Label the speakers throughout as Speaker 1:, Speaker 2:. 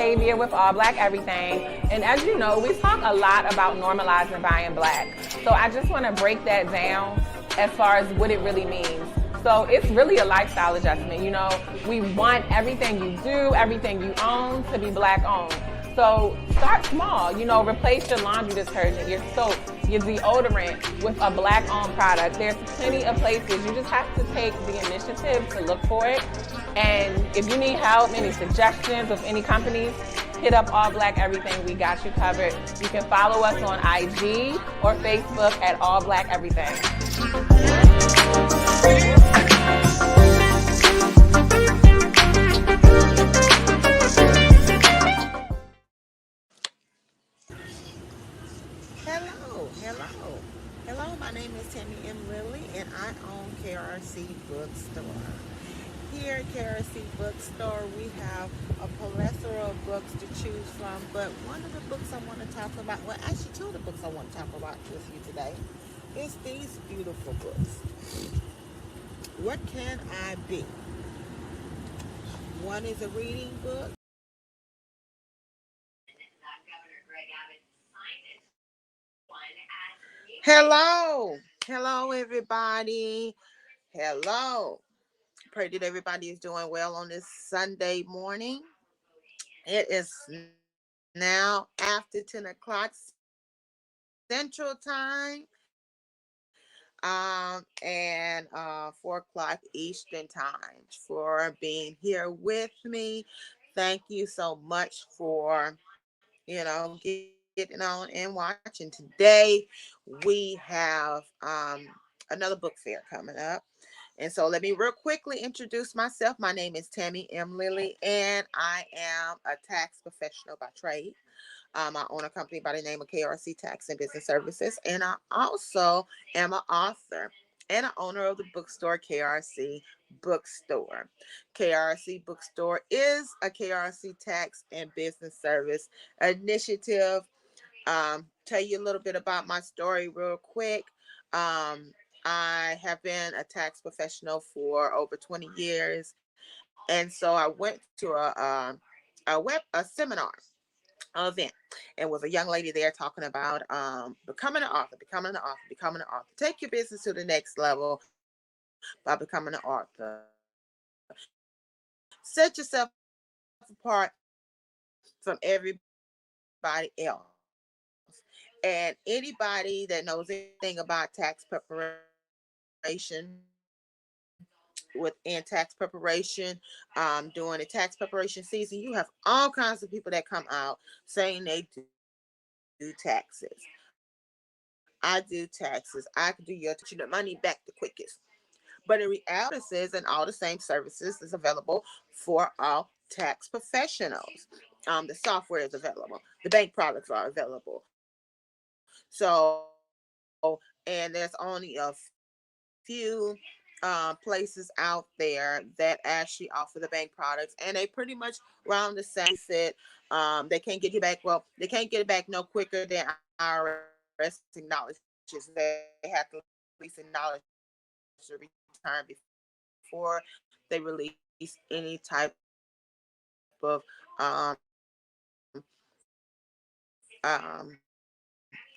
Speaker 1: Tavia with All Black Everything. And as you know, we talk a lot about normalizing buying black. So I just want to break that down as far as what it really means. So it's really a lifestyle adjustment. You know, we want everything you do, everything you own to be black owned. So start small, you know, replace your laundry detergent, your soap, your deodorant with a black owned product. There's plenty of places. You just have to take the initiative to look for it. And if you need help, any suggestions of any companies, hit up All Black Everything. We got you covered. You can follow us on IG or Facebook at All Black Everything.
Speaker 2: Hello, my name is Tammy M. Lilly, and I own KRC Bookstore. Here at KRC Bookstore, we have a plethora of books to choose from, but one of the books I want to talk about, well, actually two of the books I want to talk about with you today, is these beautiful books. What Can I Be? One is a reading book. Hello, everybody. Hello. Pray that everybody is doing well on this Sunday morning. It is now after 10 o'clock Central Time, and 4 o'clock Eastern Time for being here with me. Thank you so much for, getting on and watching. Today, we have another book fair coming up. And so let me real quickly introduce myself. My name is Tammy M. Lilly, and I am a tax professional by trade. I own a company by the name of KRC Tax and Business Services, and I also am an author and an owner of the bookstore KRC Bookstore. KRC Bookstore is a KRC Tax and Business Service initiative. Tell you a little bit about my story real quick. I have been a tax professional for over 20 years, and so I went to a seminar event, and was a young lady there talking about becoming an author. Take your business to the next level by becoming an author. Set yourself apart from everybody else. And anybody that knows anything about tax preparation, within tax preparation, during the tax preparation season, you have all kinds of people that come out saying they do taxes. I do taxes. I can do your money back the quickest. But in reality, is and all the same services is available for all tax professionals. The software is available. The bank products are available. So, and there's only a few places out there that actually offer the bank products, and they pretty much round the same set. They can't get you back. Well, they can't get it back no quicker than IRS acknowledges. They have to at least acknowledge the return before they release any type of um, um,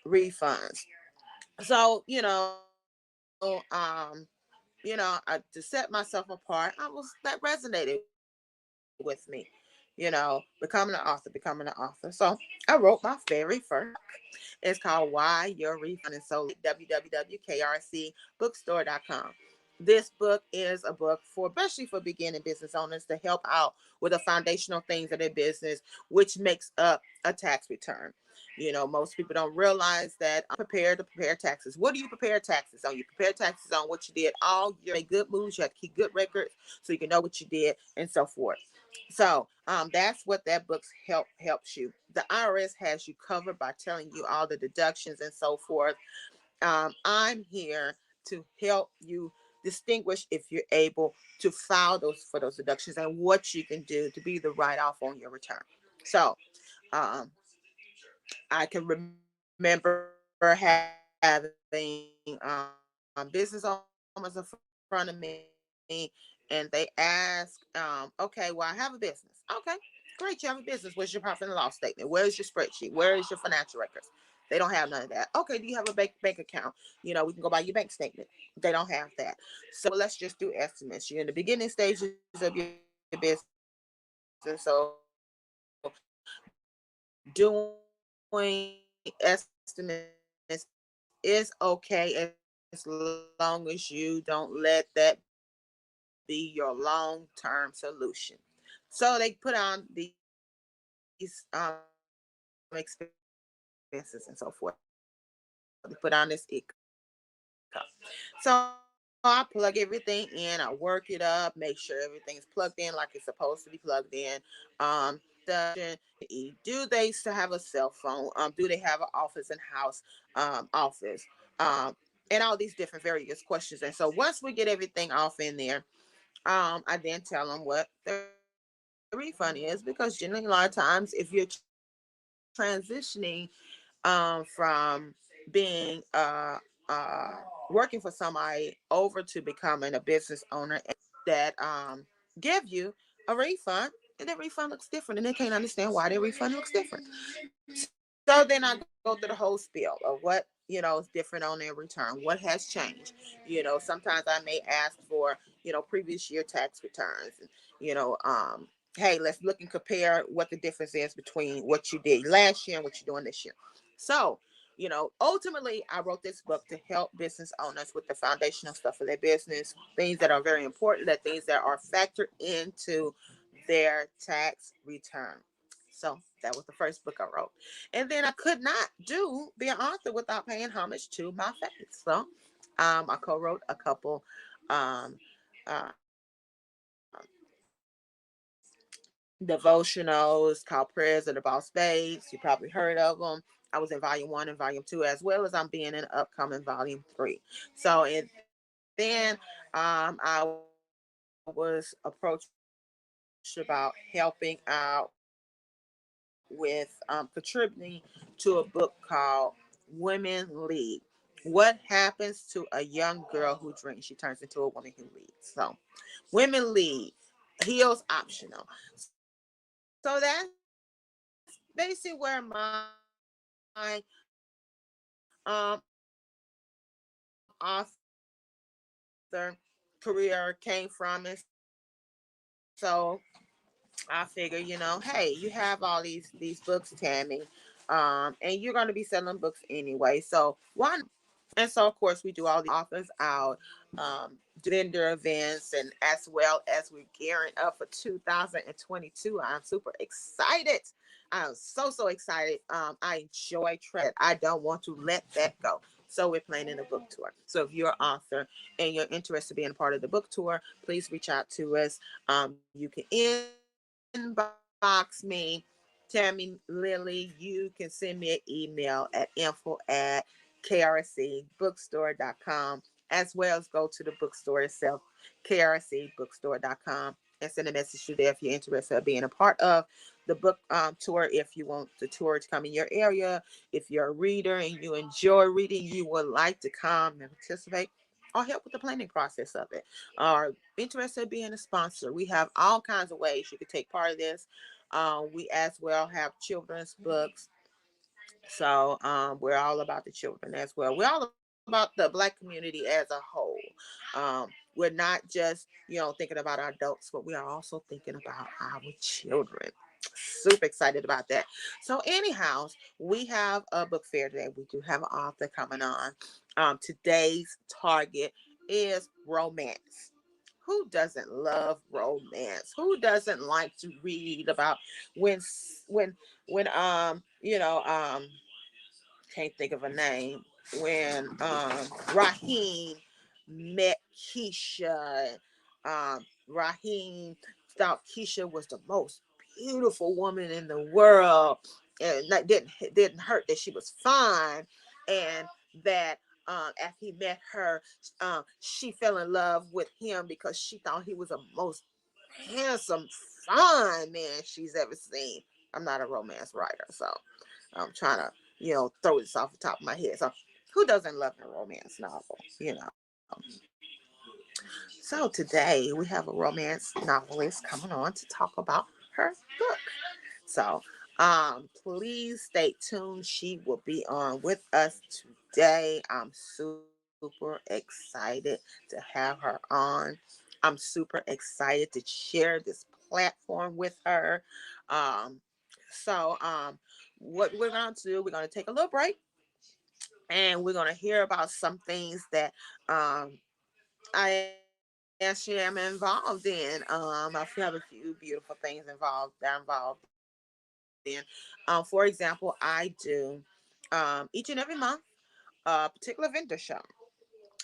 Speaker 2: refunds. So um, to set myself apart, that resonated with me. Becoming an author. So I wrote my very first. It's called Why Your Refund is So Late. www.krcbookstore.com. This book is a book for, especially for beginning business owners, to help out with the foundational things of their business, which makes up a tax return. Most people don't realize that I'm prepared to prepare taxes. What do you prepare taxes on? You prepare taxes on what you did all year. Make good moves. You have to keep good records so you can know what you did and so forth. So that's what that book helps you. The IRS has you covered by telling you all the deductions and so forth. I'm here to help you distinguish if you're able to file those deductions and what you can do to be the write-off on your return. So I can remember having business owners in front of me, and they ask, okay, well, I have a business. Okay, Great, you have a business. Where's your profit and loss statement? Where's your spreadsheet? Where is your financial records? They don't have none of that. Okay, do you have a bank account? We can go by your bank statement. They don't have that. So let's just do estimates. You're in the beginning stages of your business. So doing estimates is okay as long as you don't let that be your long-term solution. So they put on these expenses and so forth. They put on this income. So I plug everything in, I work it up, make sure everything's plugged in like it's supposed to be plugged in. The do they still have a cell phone? Do they have an office and house office? And all these different various questions. And so once we get everything off in there, I then tell them what the refund is, because generally a lot of times if you're transitioning from being working for somebody over to becoming a business owner, that give you a refund, and that refund looks different, and they can't understand why their refund looks different. So then I go through the whole spiel of what is different on their return, what has changed. Sometimes I may ask for previous year tax returns, and hey, let's look and compare what the difference is between what you did last year and what you're doing this year. So ultimately, I wrote this book to help business owners with the foundational stuff of their business, things that are very important, that things that are factored into their tax return. So that was the first book I wrote. And then I could not be an author without paying homage to my faith. So I co-wrote a couple um, uh, devotionals called Prayers of the Boss Babes. You probably heard of them. I was in volume 1 and volume 2, as well as I'm being in upcoming volume 3. So then I was approached about helping out with contributing to a book called Women Lead. What happens to a young girl who drinks? She turns into a woman who leads. So, Women Lead, heels optional. So that's basically where my author career came from. And so I figure, hey, you have all these books, Tammy, and you're going to be selling books anyway. So why? And so, of course, we do all the authors out, vendor events, and as well as we're gearing up for 2022. I'm super excited. I'm so excited. I enjoy travel. I don't want to let that go. So we're planning a book tour. So if you're an author and you're interested in being a part of the book tour, please reach out to us. You can inbox me, Tammy Lily. You can send me an email at info@krcbookstore.com, as well as go to the bookstore itself, krcbookstore.com, and send a message to there if you're interested in being a part of the book tour. If you want the tour to come in your area, if you're a reader and you enjoy reading, you would like to come and participate or help with the planning process of it, or interested in being a sponsor. We have all kinds of ways you could take part of this. We as well have children's books. So we're all about the children as well. We're all about the Black community as a whole. We're not just, thinking about our adults, but we are also thinking about our children. Super excited about that. So anyhow, we have a book fair today. We do have an author coming on. Today's target is romance. Who doesn't love romance? Who doesn't like to read about when when when can't think of a name, when Raheem met Keisha. Raheem thought Keisha was the most beautiful woman in the world, and that didn't hurt that she was fine, and that after he met her, she fell in love with him because she thought he was the most handsome, fine man she's ever seen. I'm not a romance writer, so I'm trying to, throw this off the top of my head. So, who doesn't love a romance novel? So today we have a romance novelist coming on to talk about her book. So please stay tuned. She will be on with us today. I'm super excited to have her on. I'm super excited to share this platform with her. Um, so what we're going to do, we're going to take a little break and we're going to hear about some things that I actually am involved in. I have a few beautiful things involved in. For example, I do each and every month a particular vendor show.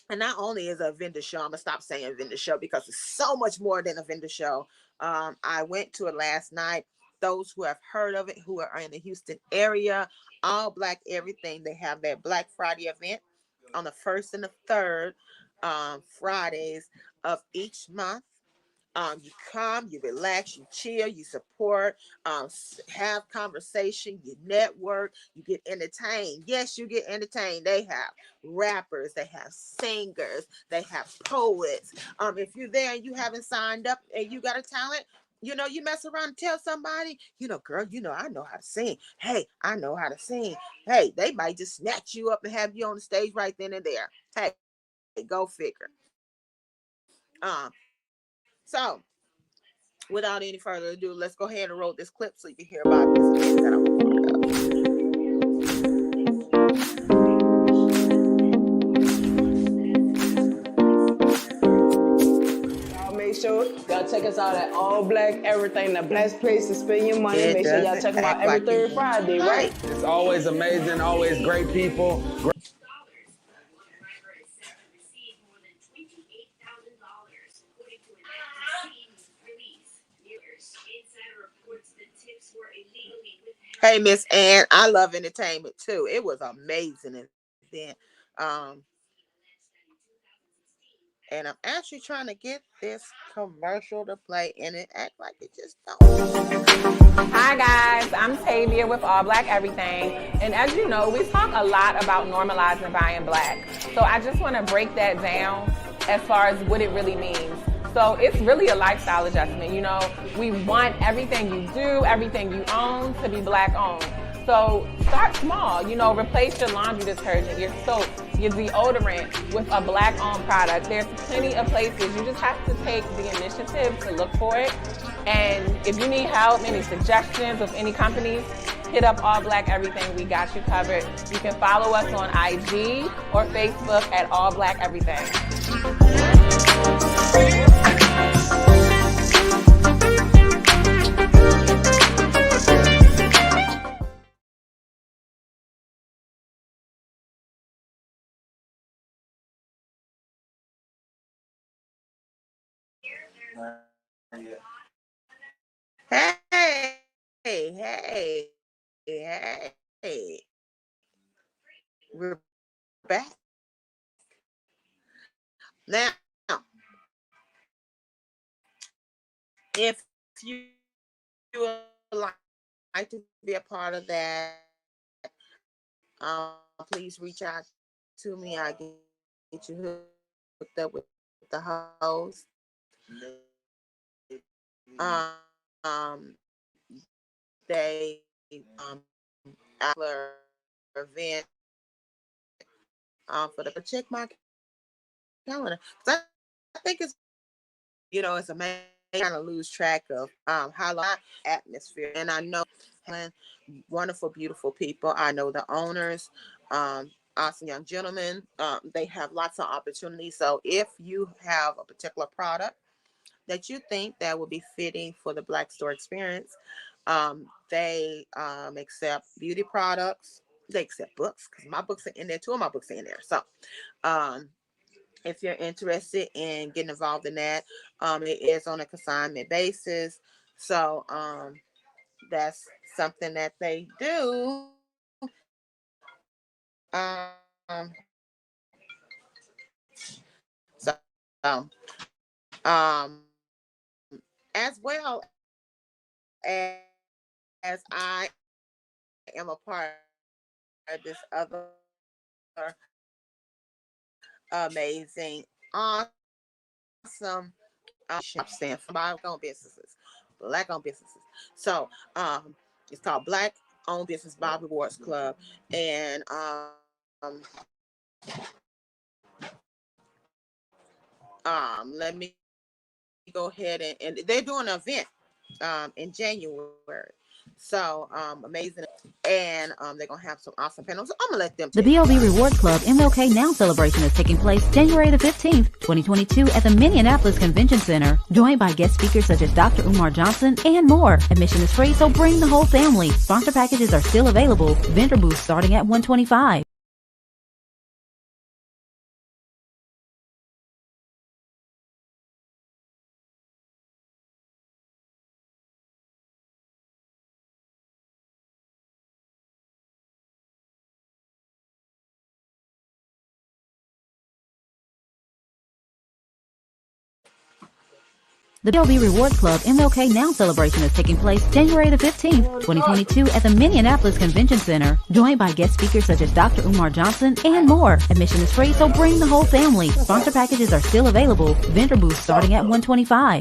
Speaker 2: And not only is a vendor show, I'm gonna stop saying vendor show because it's so much more than a vendor show. I went to it last night. Those who have heard of it, who are in the Houston area, All Black Everything, they have their Black Friday event on the first and the third Fridays of each month. You come, you relax, you chill, you support, have conversation, you network, you get entertained. Yes, you get entertained. They have rappers, they have singers, they have poets. If you're there and you haven't signed up and you got a talent, you mess around and tell somebody, girl, I know how to sing. Hey, I know how to sing. Hey, they might just snatch you up and have you on the stage right then and there. Hey, go figure. So without any further ado, let's go ahead and roll this clip so you can hear about this event that I'm a part of.
Speaker 3: Y'all make sure y'all check us out at All Black Everything, the best place to spend your money.
Speaker 2: It
Speaker 3: Make sure y'all
Speaker 2: doesn't
Speaker 3: check them out
Speaker 2: act
Speaker 3: every
Speaker 2: like it
Speaker 3: third
Speaker 2: is
Speaker 3: Friday, right?
Speaker 2: right.
Speaker 4: It's always amazing, always great people.
Speaker 2: Hey, Miss Ann, I love entertainment too. It was amazing event. Um, and I'm actually trying to get this commercial to play, and it act like it just don't.
Speaker 1: Hi guys, I'm Tavia with All Black Everything. And as you know, we talk a lot about normalizing buying black. So I just want to break that down as far as what it really means. So it's really a lifestyle adjustment. We want everything you do, everything you own to be black owned. So start small, replace your laundry detergent, your soap, your deodorant with a black owned product. There's plenty of places. You just have to take the initiative to look for it. And if you need help, any suggestions of any companies, hit up All Black Everything. We got you covered. You can follow us on IG or Facebook at All Black Everything.
Speaker 2: Hey. We're back. Now, if you would like to be a part of that, please reach out to me. I'll get you hooked up with the host. They event for the check my calendar. I think it's amazing kind of lose track of how atmosphere. And I know wonderful, beautiful people. I know the owners, awesome young gentlemen. They have lots of opportunities. So if you have a particular product that you think that would be fitting for the Black Store experience, they accept beauty products. They accept books because my books are in there. Two of my books are in there. So um, if you're interested in getting involved in that, it is on a consignment basis. So that's something that they do. So as well as I am a part of this other amazing, awesome stand for black owned businesses. So It's called Black Owned Business Bob Rewards Club. And let me go ahead and they're doing an event in January. So amazing. And they're gonna have some awesome panels. So I'm gonna let them
Speaker 5: The
Speaker 2: tell you
Speaker 5: BOB
Speaker 2: about it.
Speaker 5: Rewards Club MLK Now celebration is taking place January the 15th, 2022 at the Minneapolis Convention Center, joined by guest speakers such as Dr. Umar Johnson and more. Admission is free, so bring the whole family. Sponsor packages are still available. Vendor booths starting at $125. The BOB Rewards Club MLK Now celebration is taking place January the 15th, 2022 at the Minneapolis Convention Center, joined by guest speakers such as Dr. Umar Johnson and more. Admission is free, so bring the whole family. Sponsor packages are still available. Vendor booths starting at $125.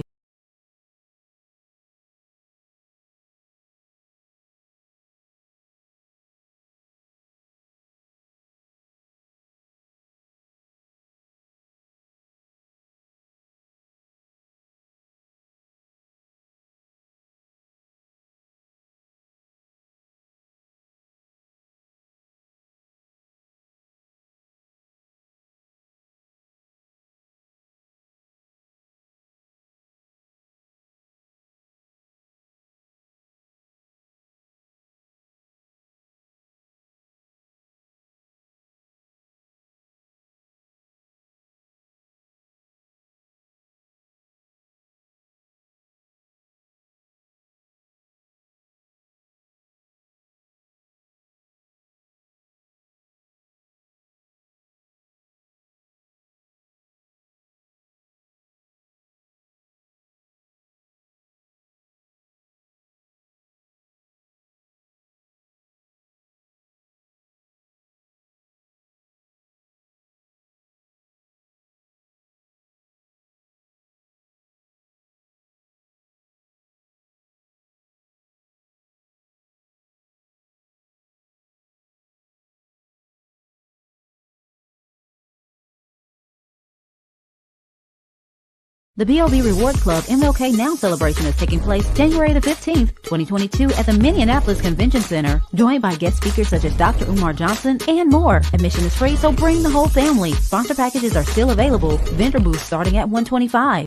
Speaker 5: The BOB Rewards Club MLK Now celebration is taking place January the 15th, 2022 at the Minneapolis Convention Center, joined by guest speakers such as Dr. Umar Johnson and more. Admission is free, so bring the whole family. Sponsor packages are still available. Vendor booths starting at $125.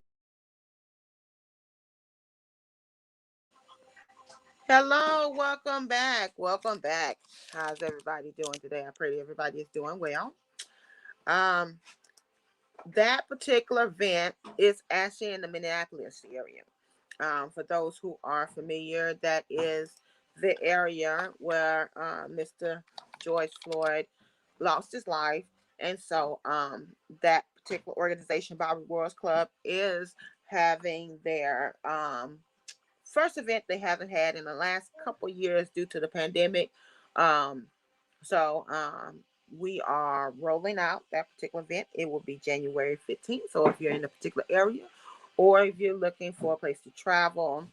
Speaker 2: Hello, welcome back. Welcome back. How's everybody doing today? I pray everybody is doing well. That particular event is actually in the Minneapolis area. For those who are familiar, that is the area where Mr. George Floyd lost his life. And so that particular organization, Bob Rewards Club, is having their first event they haven't had in the last couple years due to the pandemic. Um, so we are rolling out that particular event. It will be January 15th. So if you're in a particular area or if you're looking for a place to travel,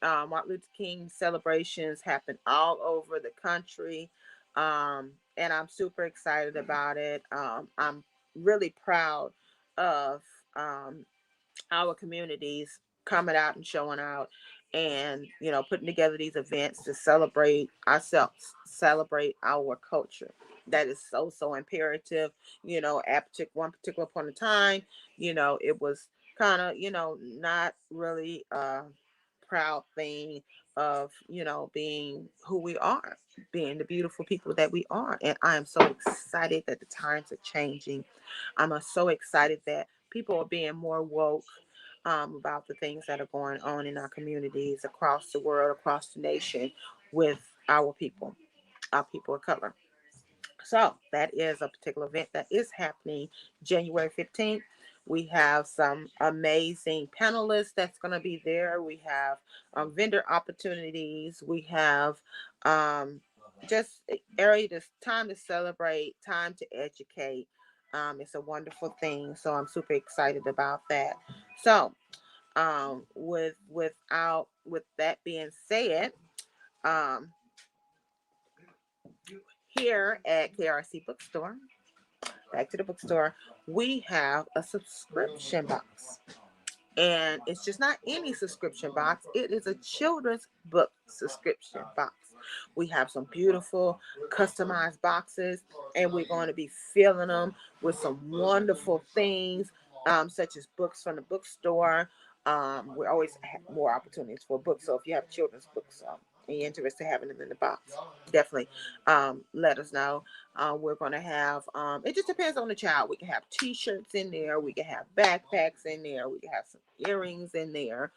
Speaker 2: Martin Luther King celebrations happen all over the country. And I'm super excited about it. I'm really proud of our communities coming out and showing out and putting together these events to celebrate ourselves, celebrate our culture. That is so imperative. At one particular point in time, it was kind of not really a proud thing of being who we are, being the beautiful people that we are. And I am so excited that the times are changing. I'm so excited that people are being more woke about the things that are going on in our communities across the world, across the nation, with our people of color. So that is a particular event that is happening January 15th. We have some amazing panelists that's going to be there. We have vendor opportunities. We have just area, this time to celebrate, time to educate. It's a wonderful thing. So I'm super excited about that. So with that being said, here at KRC Bookstore, back to the bookstore, we have a subscription box. And it's just not any subscription box, it is a children's book subscription box. We have some beautiful customized boxes, and we're going to be filling them with some wonderful things, such as books from the bookstore. We always have more opportunities for books. So if you have children's books, and you're interested in having them in the box, definitely let us know. We're going to have, it just depends on the child. We can have t-shirts in there. We can have backpacks in there. We can have some earrings in there.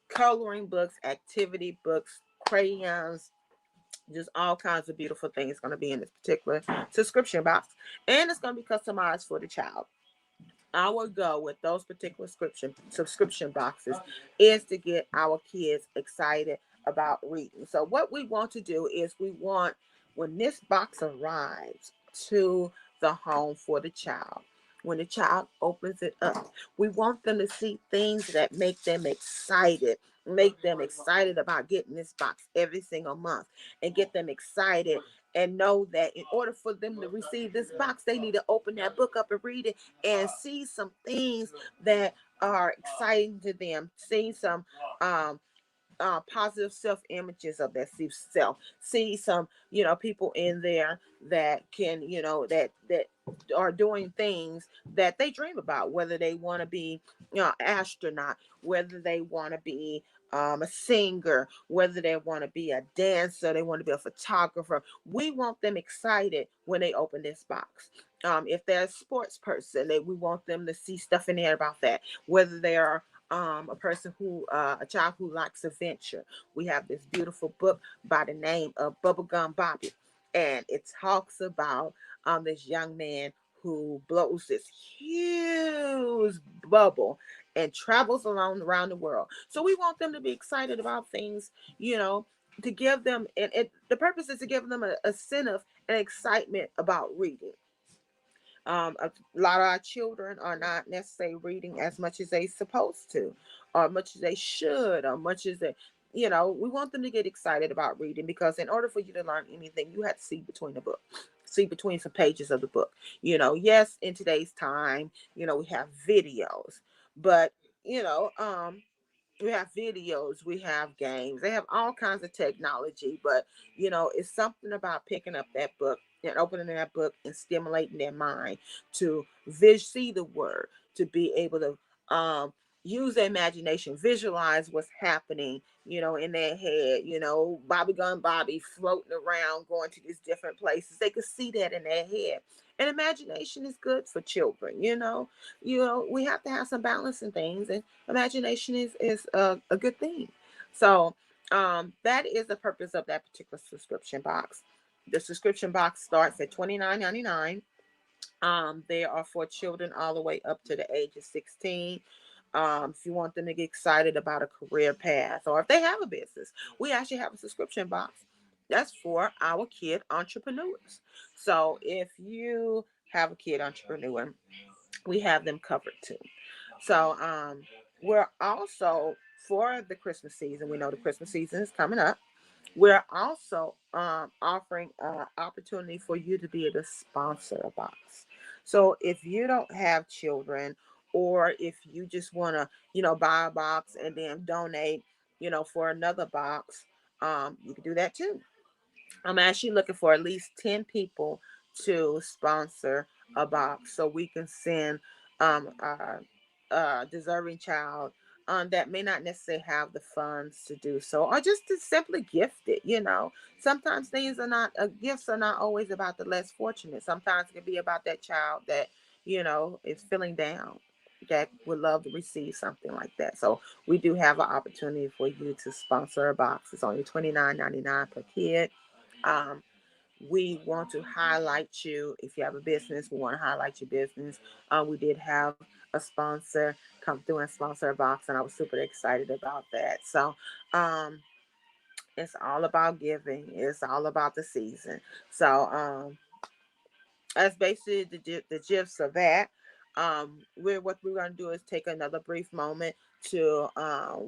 Speaker 2: Coloring books, activity books, crayons, just all kinds of beautiful things going to be in this particular subscription box. And it's going to be customized for the child. Our goal with those particular subscription boxes is to get our kids excited about reading. So what we want to do is we want, when this box arrives to the home for the child, when the child opens it up, we want them to see things that make them excited about getting this box every single month, and get them excited and know that in order for them to receive this box, they need to open that book up and read it and see some things that are exciting to them, see some positive self images of their self, see some people in there that can that are doing things that they dream about, whether they want to be astronaut, whether they want to be a singer, whether they want to be a dancer, they want to be a photographer. We want them excited when they open this box. If they're a sports person, we want them to see stuff in there about that. Whether they are a child who likes adventure, we have this beautiful book by the name of Bubblegum Bobby, and it talks about this young man who blows this huge bubble and travels around the world. So we want them to be excited about things, to give them, and the purpose is to give them a sense of an excitement about reading. A lot of our children are not necessarily reading as much as they supposed to, or much as they should, or much as they, we want them to get excited about reading, because in order for you to learn anything, you have to see between the book, see between some pages of the book. Yes, in today's time, we have videos, but we have videos, we have games, they have all kinds of technology, but it's something about picking up that book and opening that book and stimulating their mind to see the word, to be able to use their imagination, visualize what's happening, in their head, Bobby Gun Bobby floating around, going to these different places. They could see that in their head. And imagination is good for children, we have to have some balance in things, and imagination is a good thing. So that is the purpose of that particular subscription box. The subscription box starts at $29.99. They are for children all the way up to the age of 16. If you want them to get excited about a career path, or if they have a business, we actually have a subscription box that's for our kid entrepreneurs. So if you have a kid entrepreneur, we have them covered too. So we're also, for the Christmas season, we know the Christmas season is coming up. We're also offering an opportunity for you to be able to sponsor a box. So if you don't have children, or if you just want to, buy a box and then donate, for another box, you can do that too. I'm actually looking for at least 10 people to sponsor a box, so we can send a deserving child that may not necessarily have the funds to do so, or just to simply gift it. Sometimes things are not, gifts are not always about the less fortunate. Sometimes it can be about that child that is feeling down, that would love to receive something like that. So we do have an opportunity for you to sponsor a box. It's only $29.99 per kid. Um, we want to highlight you. If you have a business, we want to highlight your business. We did have a sponsor come through and sponsor a box, and I was super excited about that. So it's all about giving. It's all about the season. So that's basically the gist of that. What we're going to do is take another brief moment to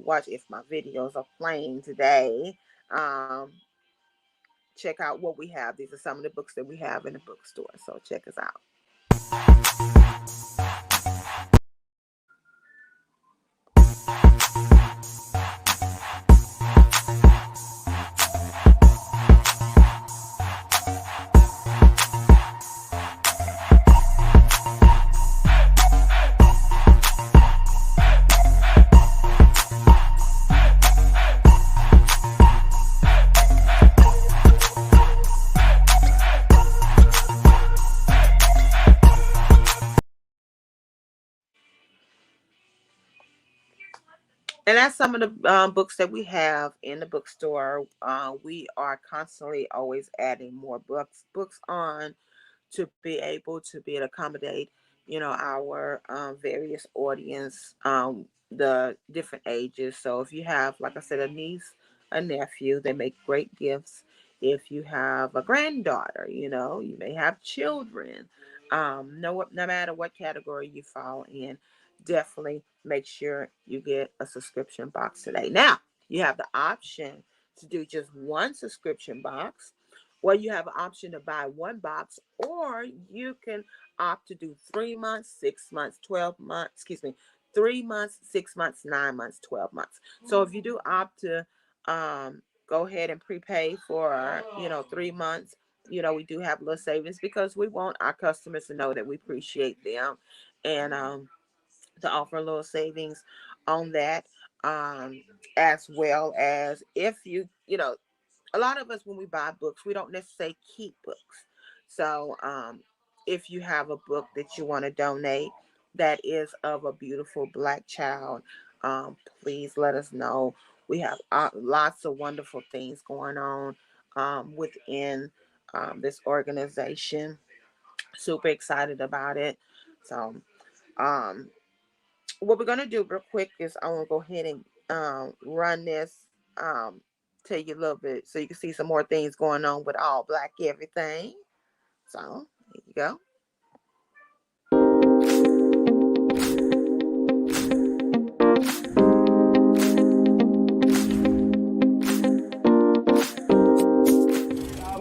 Speaker 2: watch if my videos are playing today. check out what we have. These are some of the books that we have in the bookstore. So check us out. And that's some of the books that we have in the bookstore. We are constantly always adding more books on to be able to accommodate, our various audience, the different ages. So if you have, like I said, a niece, a nephew, they make great gifts. If you have a granddaughter, you may have children. No matter what category you fall in, definitely make sure you get a subscription box today. Now, you have the option to do just one subscription box, or you have an option to buy one box, or you can opt to do 3 months, 6 months, 12 months, 3 months, 6 months, 9 months, 12 months. So if you do opt to go ahead and prepay for, 3 months, we do have a little savings because we want our customers to know that we appreciate them, and to offer a little savings on that, as well as if a lot of us, when we buy books, we don't necessarily keep books. So if you have a book that you want to donate that is of a beautiful Black child, please let us know. We have lots of wonderful things going on within this organization. Super excited about it. So what we're going to do real quick is I want to go ahead and run this, tell you a little bit so you can see some more things going on with All Black Everything. So here you go.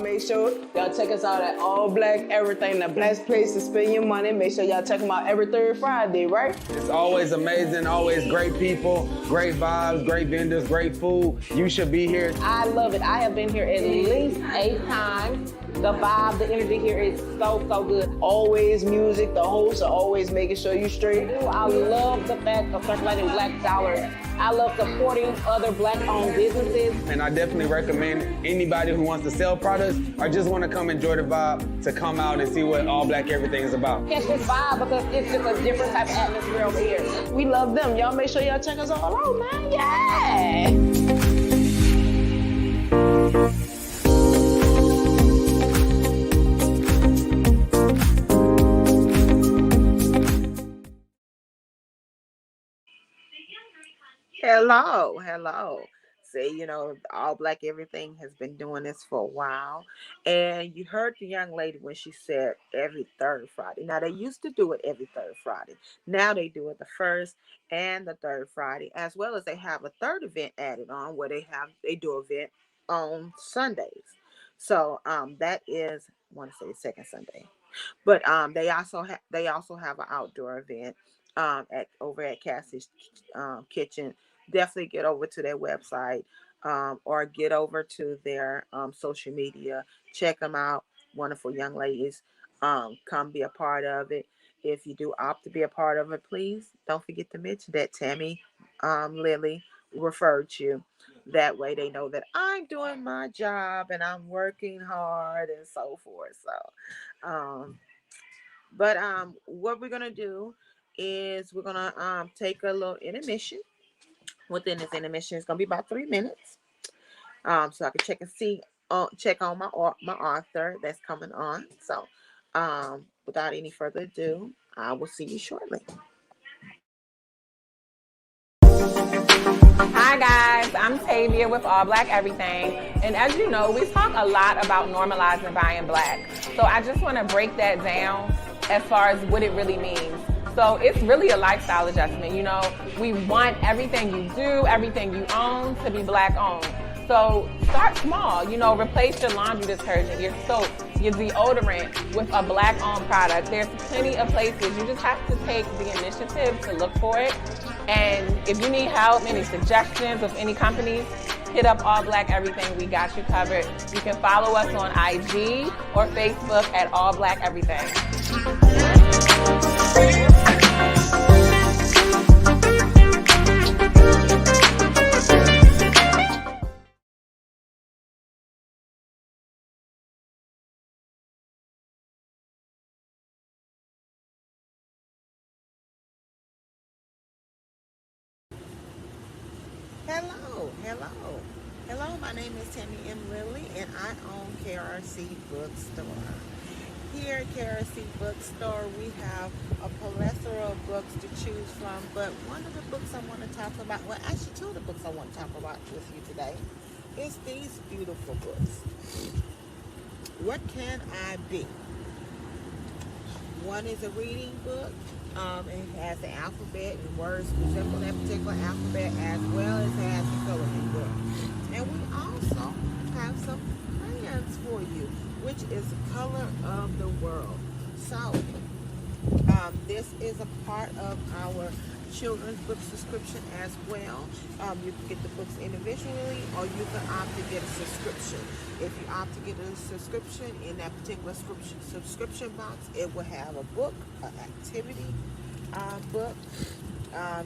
Speaker 3: Make sure y'all check us out at All Black Everything, the best place to spend your money. Make sure y'all check them out every third Friday, right?
Speaker 4: It's always amazing, always great people, great vibes, great vendors, great food. You should be here.
Speaker 1: I love it. I have been here at least 8 times. The vibe, the energy here is so, so good.
Speaker 3: Always music. The hosts are always making sure you straight.
Speaker 1: I love the fact of circulating Black dollars. I love supporting other Black-owned businesses.
Speaker 4: And I definitely recommend anybody who wants to sell products or just want to come enjoy the vibe to come out and see what All Black Everything is about.
Speaker 1: Catch this vibe because it's just a different type of atmosphere over here.
Speaker 3: We love them. Y'all make sure y'all check us all out, man. Yeah!
Speaker 2: Hello. See, All Black Everything has been doing this for a while. And you heard the young lady when she said every third Friday. Now, they used to do it every third Friday. Now they do it the first and the third Friday, as well as they have a third event added on where they do an event on Sundays. So that is, I want to say the second Sunday. But they also have an outdoor event over at Cassie's Kitchen. Definitely get over to their website or get over to their social media. Check them out. Wonderful young ladies. Come be a part of it. If you do opt to be a part of it, please don't forget to mention that Tammy Lily referred you. That way they know that I'm doing my job and I'm working hard and so forth. So, but what we're going to do is we're going to take a little intermission. Within this intermission, it's gonna be about 3 minutes, so I can check on my author that's coming on. So, without any further ado, I will see you shortly.
Speaker 1: Hi guys, I'm Tavia with All Black Everything, and as you know, we talk a lot about normalizing buying Black. So I just want to break that down as far as what it really means. So it's really a lifestyle adjustment. We want everything you do, everything you own to be Black owned. So start small, replace your laundry detergent, your soap, your deodorant with a Black-owned product. There's plenty of places. You just have to take the initiative to look for it. And if you need help, any suggestions of any companies, hit up All Black Everything. We got you covered. You can follow us on IG or Facebook at All Black Everything.
Speaker 2: Hello, my name is Tammy M. Lilly and I own KRC Bookstore. Here at KRC Bookstore we have a plethora of books to choose from, but one of the books I want to talk about, well actually two of the books I want to talk about with you today is these beautiful books. What Can I Be? One is a reading book. It has the alphabet and words resemble that particular alphabet, as well as has the coloring book. And we also have some crayons for you, which is the color of the world. So this is a part of our children's book subscription as well. You can get the books individually, or you can opt to get a subscription. If you opt to get a subscription, in that particular subscription box, it will have a book, an activity book,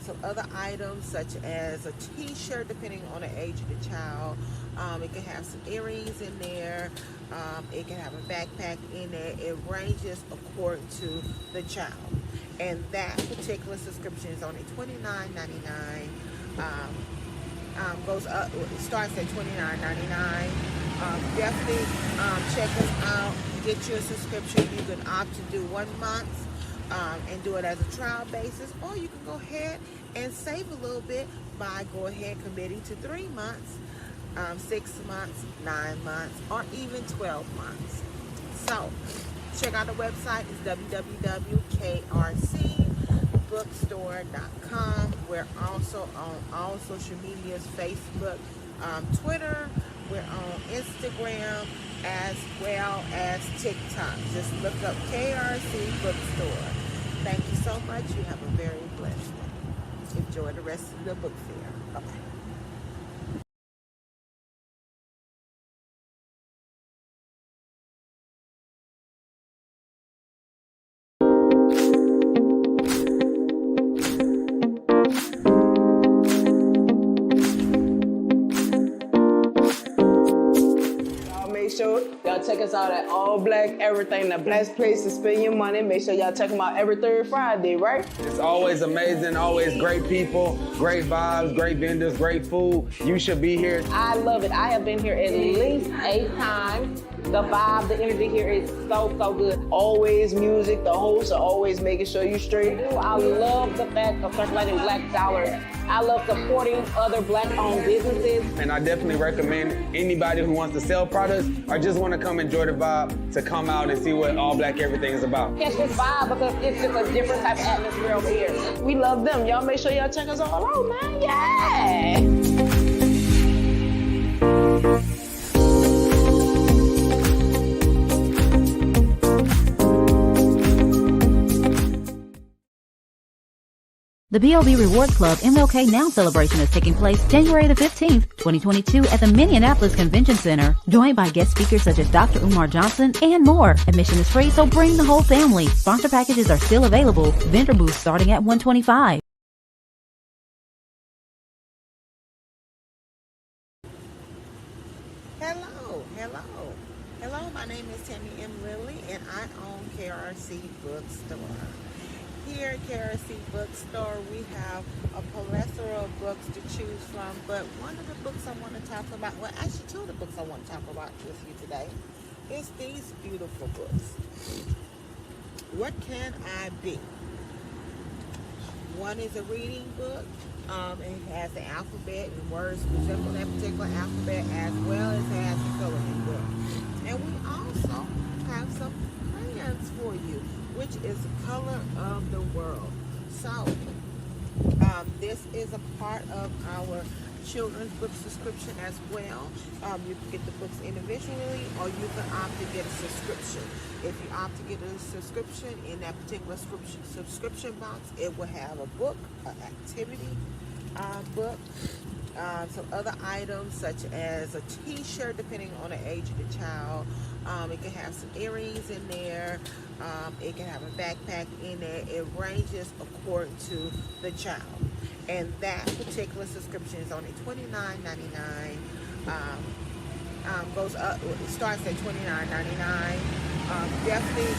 Speaker 2: some other items such as a t-shirt depending on the age of the child. It can have some earrings in there. It can have a backpack in there. It ranges according to the child. And that particular subscription is only $29.99. Goes up, it starts at $29.99. Definitely check us out. Get your subscription. You can opt to do 1 month and do it as a trial basis, or you can go ahead and save a little bit by go ahead committing to 3 months, 6 months, 9 months, or even 12 months. So check out the website. It's www.krcbookstore.com. We're also on all social medias, Facebook, Twitter. We're on Instagram as well as TikTok. Just look up KRC Bookstore. Thank you so much. You have a very blessed day. Enjoy the rest of the book fair. Bye-bye.
Speaker 3: Make sure y'all check us out at All Black Everything, the best place to spend your money. Make sure y'all check them out every third Friday, right?
Speaker 4: It's always amazing, always great people, great vibes, great vendors, great food. You should be here.
Speaker 1: I love it. I have been here at least 8 times. The vibe, the energy here is so good.
Speaker 3: Always music. The hosts are always making sure you straight.
Speaker 1: I love the fact of circulating Black dollars. I love supporting other Black-owned businesses.
Speaker 4: And I definitely recommend anybody who wants to sell products or just want to come enjoy the vibe to come out and see what All Black Everything is about.
Speaker 1: Catch this vibe because it's just a different type of atmosphere over here.
Speaker 3: We love them. Y'all make sure y'all check us all out, man. Yeah!
Speaker 5: The BLB Rewards Club MLK Now celebration is taking place January the 15th, 2022 at the Minneapolis Convention Center, joined by guest speakers such as Dr. Umar Johnson and more. Admission is free, so bring the whole family. Sponsor packages are still available. Vendor booths starting at $125.
Speaker 2: Hello, my name is Tammy M. Lilly and I own KRC Bookstore. Here at KRC Bookstore, we have a plethora of books to choose from, but one of the books I want to talk about, well actually two of the books I want to talk about with you today is these beautiful books. What Can I Be? One is a reading book. It has the alphabet and words resemble that particular alphabet, as well as has the coloring book. And we also have some crayons for you, which is the color of the world. So this is a part of our children's book subscription as well. You can get the books individually, or you can opt to get a subscription. If you opt to get a subscription, in that particular subscription box, it will have a book, an activity book, some other items such as a t-shirt depending on the age of the child. It can have some earrings in there. It can have a backpack in there. It ranges according to the child. And that particular subscription is only $29.99. Goes up, it starts at $29.99. Definitely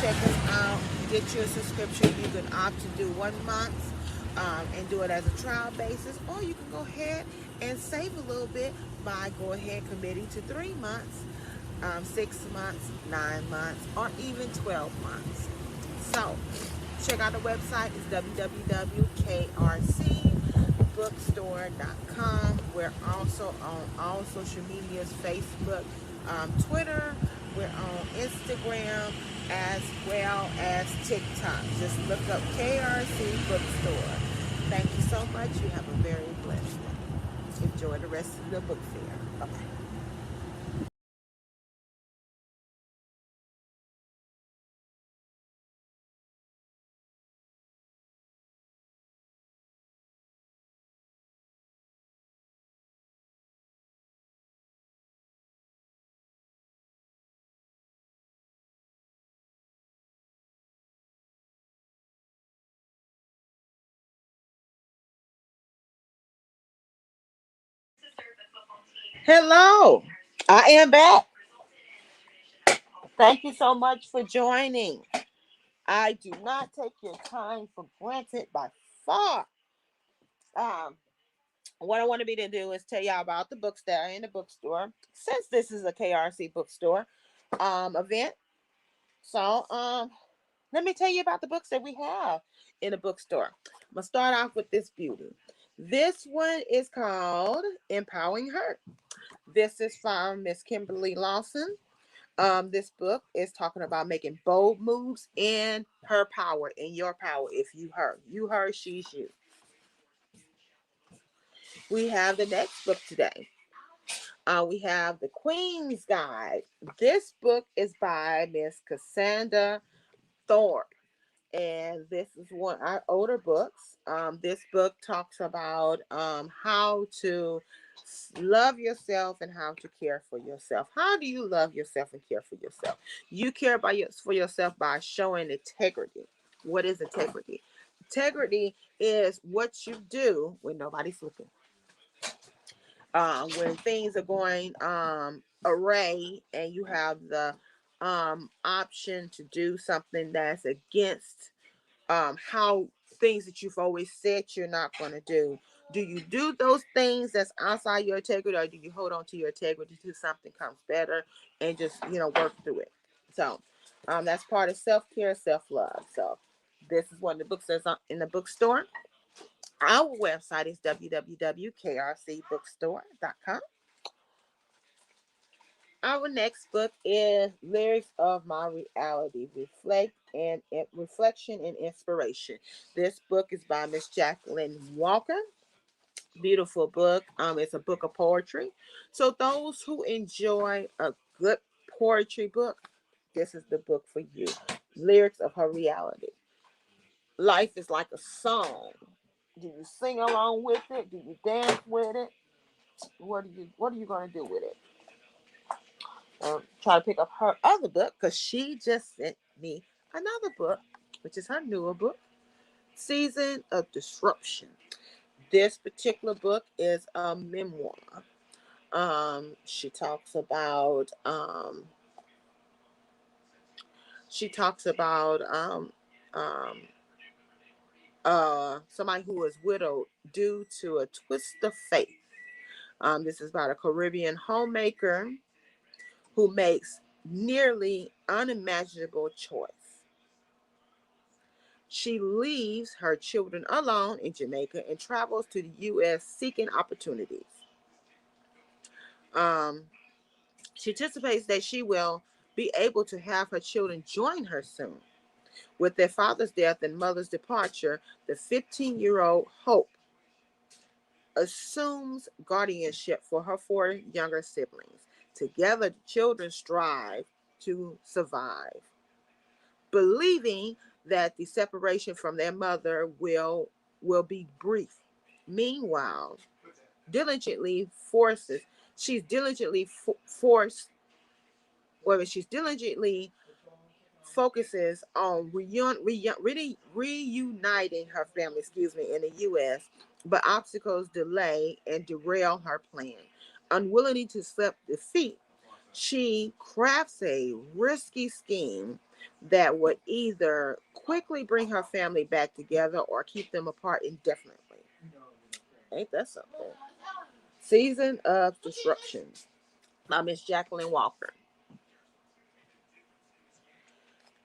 Speaker 2: check us out. Get your subscription. You can opt to do 1 month and do it as a trial basis, or you can go ahead and save a little bit by go ahead committing to 3 months, 6 months, 9 months, or even 12 months. So check out the website. It's www.krcbookstore.com. We're also on all social medias, Facebook, Twitter. We're on Instagram as well as TikTok. Just look up KRC Bookstore. Thank you so much. You have a very blessed day. Enjoy the rest of the book fair. Bye-bye. Hello, I am back. Thank you so much for joining. I do not take your time for granted by far. What I want to be to do is tell y'all about the books that are in the bookstore. Since this is a KRC bookstore event, so let me tell you about the books that we have in the bookstore. I'm gonna start off with this beauty. This one is called Empowering Her. This is from Miss Kimberly Lawson. This book is talking about making bold moves in her power, in your power. If you her, she's you. We have the next book today. We have The Queen's Guide. This book is by Miss Cassandra Thorpe. And this is one of our older books. This book talks about how to love yourself and how to care for yourself. How do you love yourself and care for yourself? You care for yourself by showing integrity. What is integrity? Integrity is what you do when nobody's looking. When things are going array and you have the option to do something that's against how things that you've always said you're not going to do. Do you do those things that's outside your integrity, or do you hold on to your integrity till something comes better and just work through it? So that's part of self-care, self-love. So this is one of the books that's in the bookstore. Our website is www.krcbookstore.com. Our next book is Lyrics of My Reality, Reflection and Inspiration. This book is by Miss Jacqueline Walker. Beautiful book. It's a book of poetry. So those who enjoy a good poetry book, this is the book for you. Lyrics of Her Reality. Life is like a song. Do you sing along with it? Do you dance with it? What are you going to do with it? Try to pick up her other book because she just sent me another book, which is her newer book, Season of Disruption. This particular book is a memoir. She talks about somebody who was widowed due to a twist of fate. This is about a Caribbean homemaker who makes nearly unimaginable choice. She leaves her children alone in Jamaica and travels to the U.S. seeking opportunities. She anticipates that she will be able to have her children join her soon. With their father's death and mother's departure, the 15-year-old Hope assumes guardianship for her 4 younger siblings. Together, the children strive to survive, believing that the separation from their mother will be brief. Meanwhile, diligently forces she's diligently forced whether she's diligently focuses on reuniting her family, in the U.S., but obstacles delay and derail her plan. Unwilling to accept defeat, she crafts a risky scheme that would either quickly bring her family back together or keep them apart indefinitely. Ain't that something? Season of Disruption by Miss Jacqueline Walker.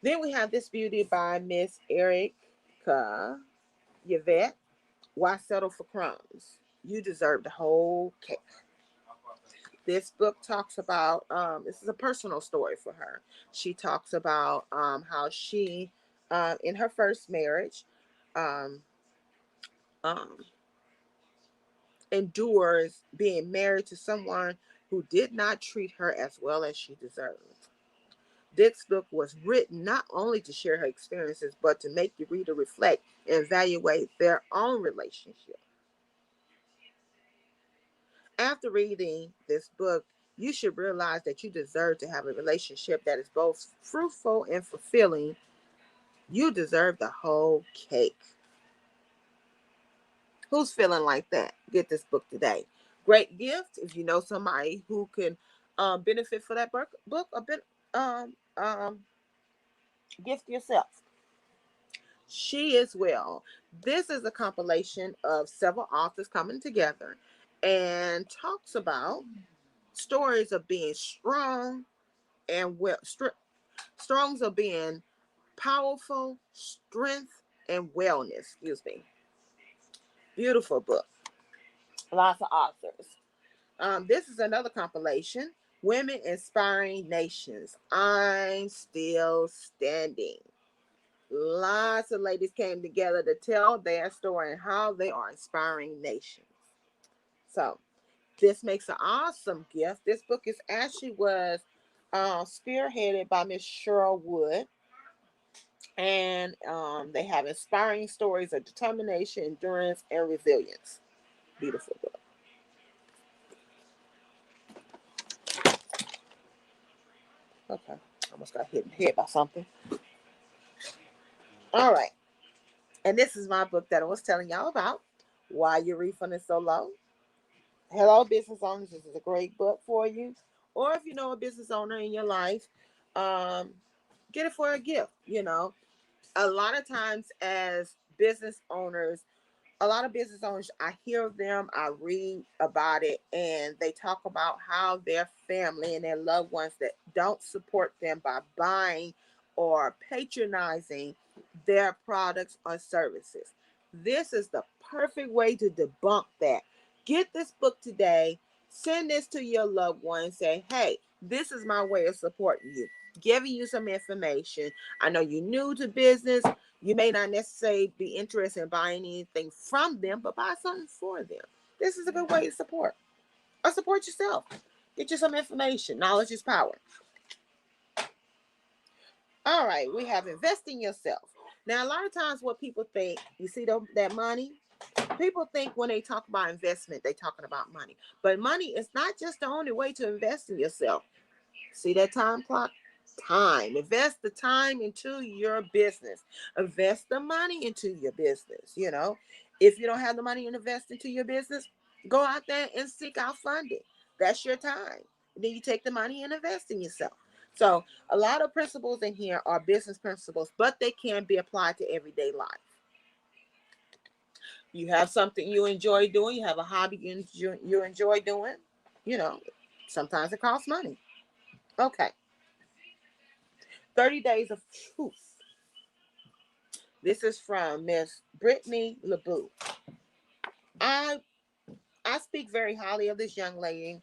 Speaker 2: Then we have This Beauty by Miss Erica Yvette. Why Settle for Crumbs? You deserve the whole cake. This book talks about, this is a personal story for her. She talks about how she, in her first marriage, um, um, endures being married to someone who did not treat her as well as she deserved. This book was written not only to share her experiences, but to make the reader reflect and evaluate their own relationship. After reading this book, you should realize that you deserve to have a relationship that is both fruitful and fulfilling. You deserve the whole cake. Who's feeling like that? Get this book today. Great gift if you know somebody who can benefit for that book. A bit, gift yourself. She as well. This is a compilation of several authors coming together and talks about stories of being strong and strongs of being powerful, strength, and wellness. Excuse me. Beautiful book. Lots of authors. This is another compilation. Women Inspiring Nations. I'm Still Standing. Lots of ladies came together to tell their story and how they are inspiring nations. So this makes an awesome gift. This book is actually was spearheaded by Miss Cheryl Wood. And they have inspiring stories of determination, endurance, and resilience. Beautiful book. Okay, almost got hit in the head by something. All right, and this is my book that I was telling y'all about. Why Your Refund is So Low. Hello, business owners. This is a great book for you. Or if you know a business owner in your life, get it for a gift. You know, a lot of times as business owners, a lot of business owners, I hear them, I read about it, and they talk about how their family and their loved ones that don't support them by buying or patronizing their products or services. This is the perfect way to debunk that. Get this book today, send this to your loved one, say, hey, this is my way of supporting you, giving you some information. I know you're new to business. You may not necessarily be interested in buying anything from them, but buy something for them. This is a good way to support. Or support yourself. Get you some information. Knowledge is power. All right, we have Invest in Yourself. Now, a lot of times what people think, you see that money? People think when they talk about investment, they're talking about money. But money is not just the only way to invest in yourself. See that time clock? Time. Invest the time into your business. Invest the money into your business. You know, if you don't have the money to invest into your business, go out there and seek out funding. That's your time. And then you take the money and invest in yourself. So a lot of principles in here are business principles, but they can be applied to everyday life. You have something you enjoy doing. You have a hobby you enjoy doing. You know, sometimes it costs money. Okay. 30 Days of Truth. This is from Miss Brittany LeBeau. I speak very highly of this young lady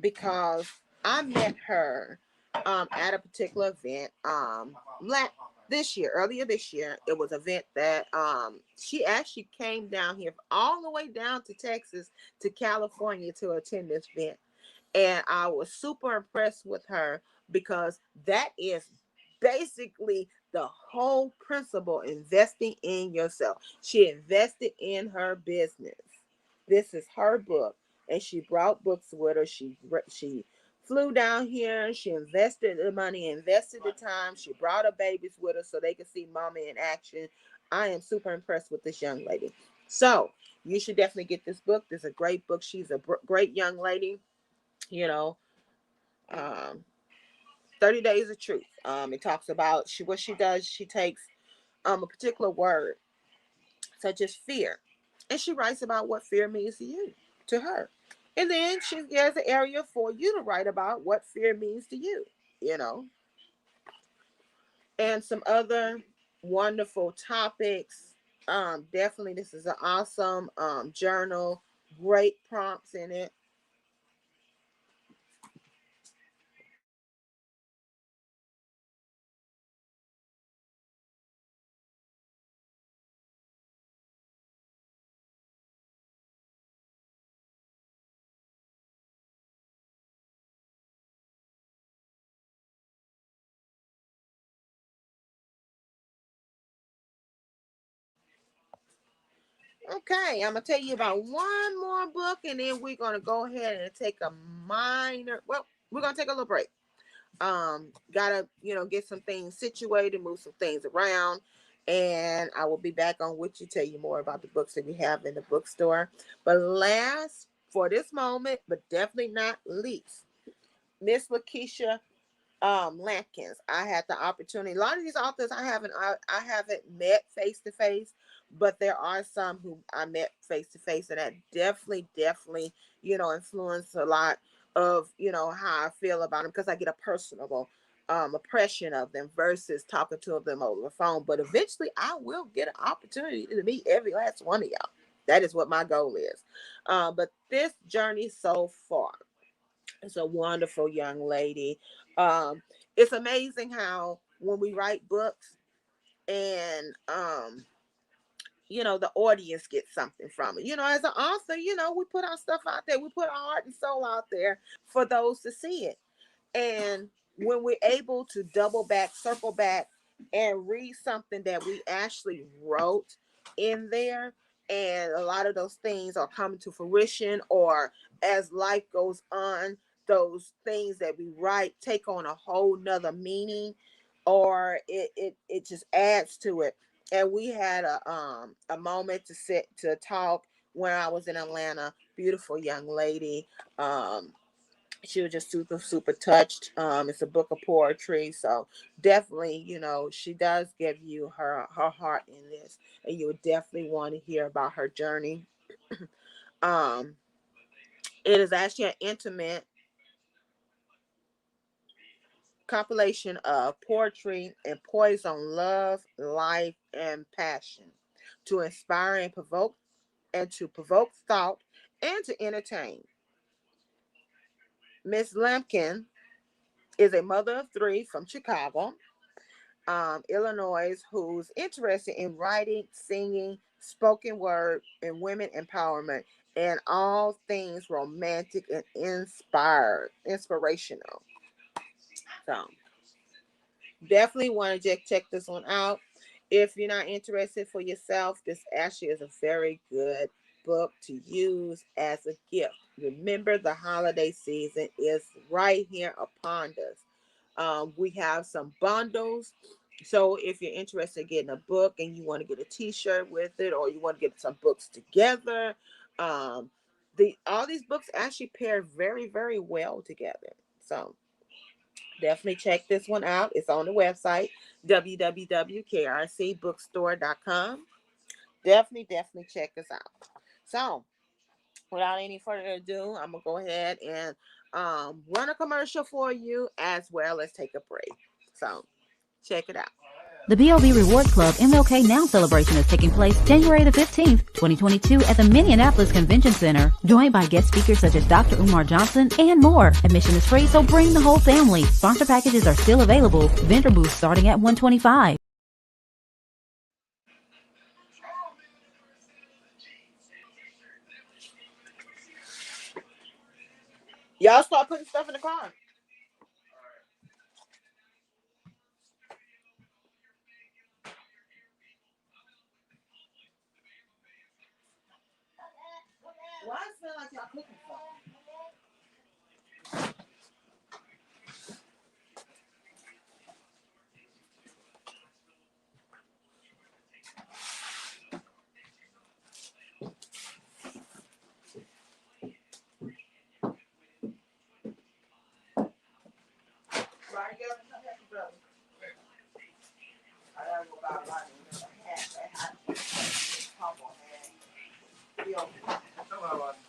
Speaker 2: because I met her at a particular event. earlier this year, it was an event that she actually came down here all the way down to Texas to California to attend this event. And I was super impressed with her because that is basically the whole principle, investing in yourself. She invested in her business. This is her book, and she brought books with her. She flew down here. She invested the money, invested the time. She brought her babies with her so they could see Mama in action. I am super impressed with this young lady. So you should definitely get this book. This is a great book. She's a great young lady. 30 Days of Truth. It talks about what she does. She takes a particular word, such as fear, and she writes about what fear means to her. And then she has an area for you to write about what fear means to you, and some other wonderful topics. Definitely, this is an awesome journal. Great prompts in it. Okay, I'm gonna tell you about one more book, and then we're gonna go ahead and take a we're gonna take a little break. Gotta get some things situated, move some things around, and I will be back on with you, tell you more about the books that we have in the bookstore. But last for this moment, but definitely not least, Miss Lakeisha Lampkins. I had the opportunity. A lot of these authors I haven't met face to face, but there are some who I met face to face, and that definitely influenced a lot of how I feel about them, because I get a personable impression of them versus talking to them over the phone. But eventually I will get an opportunity to meet every last one of y'all. That is what my goal is. But this journey so far, it's a wonderful young lady. It's amazing how when we write books and the audience gets something from it. As an author, we put our stuff out there. We put our heart and soul out there for those to see it. And when we're able to circle back and read something that we actually wrote in there, and a lot of those things are coming to fruition, or as life goes on, those things that we write take on a whole nother meaning, or it just adds to it. And we had a moment to talk when I was in Atlanta. Beautiful young lady. She was just super, super touched. It's a book of poetry. So definitely, she does give you her heart in this. And you would definitely want to hear about her journey. It is actually an intimate compilation of poetry and poems on love, life, and passion to inspire and provoke thought and to entertain. Miss Lampkin is a mother of 3 from Chicago, Illinois, who's interested in writing, singing, spoken word, and women empowerment, and all things romantic and inspirational. So definitely want to check this one out. If you're not interested for yourself, this actually is a very good book to use as a gift. Remember, the holiday season is right here upon us. We have some bundles. So if you're interested in getting a book and you want to get a t-shirt with it, or you want to get some books together, all these books actually pair very, very well together. So definitely check this one out. It's on the website, www.krcbookstore.com. Definitely check us out. So without any further ado, I'm going to go ahead and run a commercial for you, as well as take a break. So check it out.
Speaker 5: The BLB Rewards Club MLK Now celebration is taking place January the 15th, 2022 at the Minneapolis Convention Center, joined by guest speakers such as Dr. Umar Johnson and more. Admission is free, so bring the whole family. Sponsor packages are still available. Vendor booths starting at $125.
Speaker 2: Y'all start putting stuff in the car. Why it smell like y'all cooking something? Right, get up and come back, brother. I gotta go buy a lot of hat. That hat. Pop on hat. Yo. Come on, Rodney.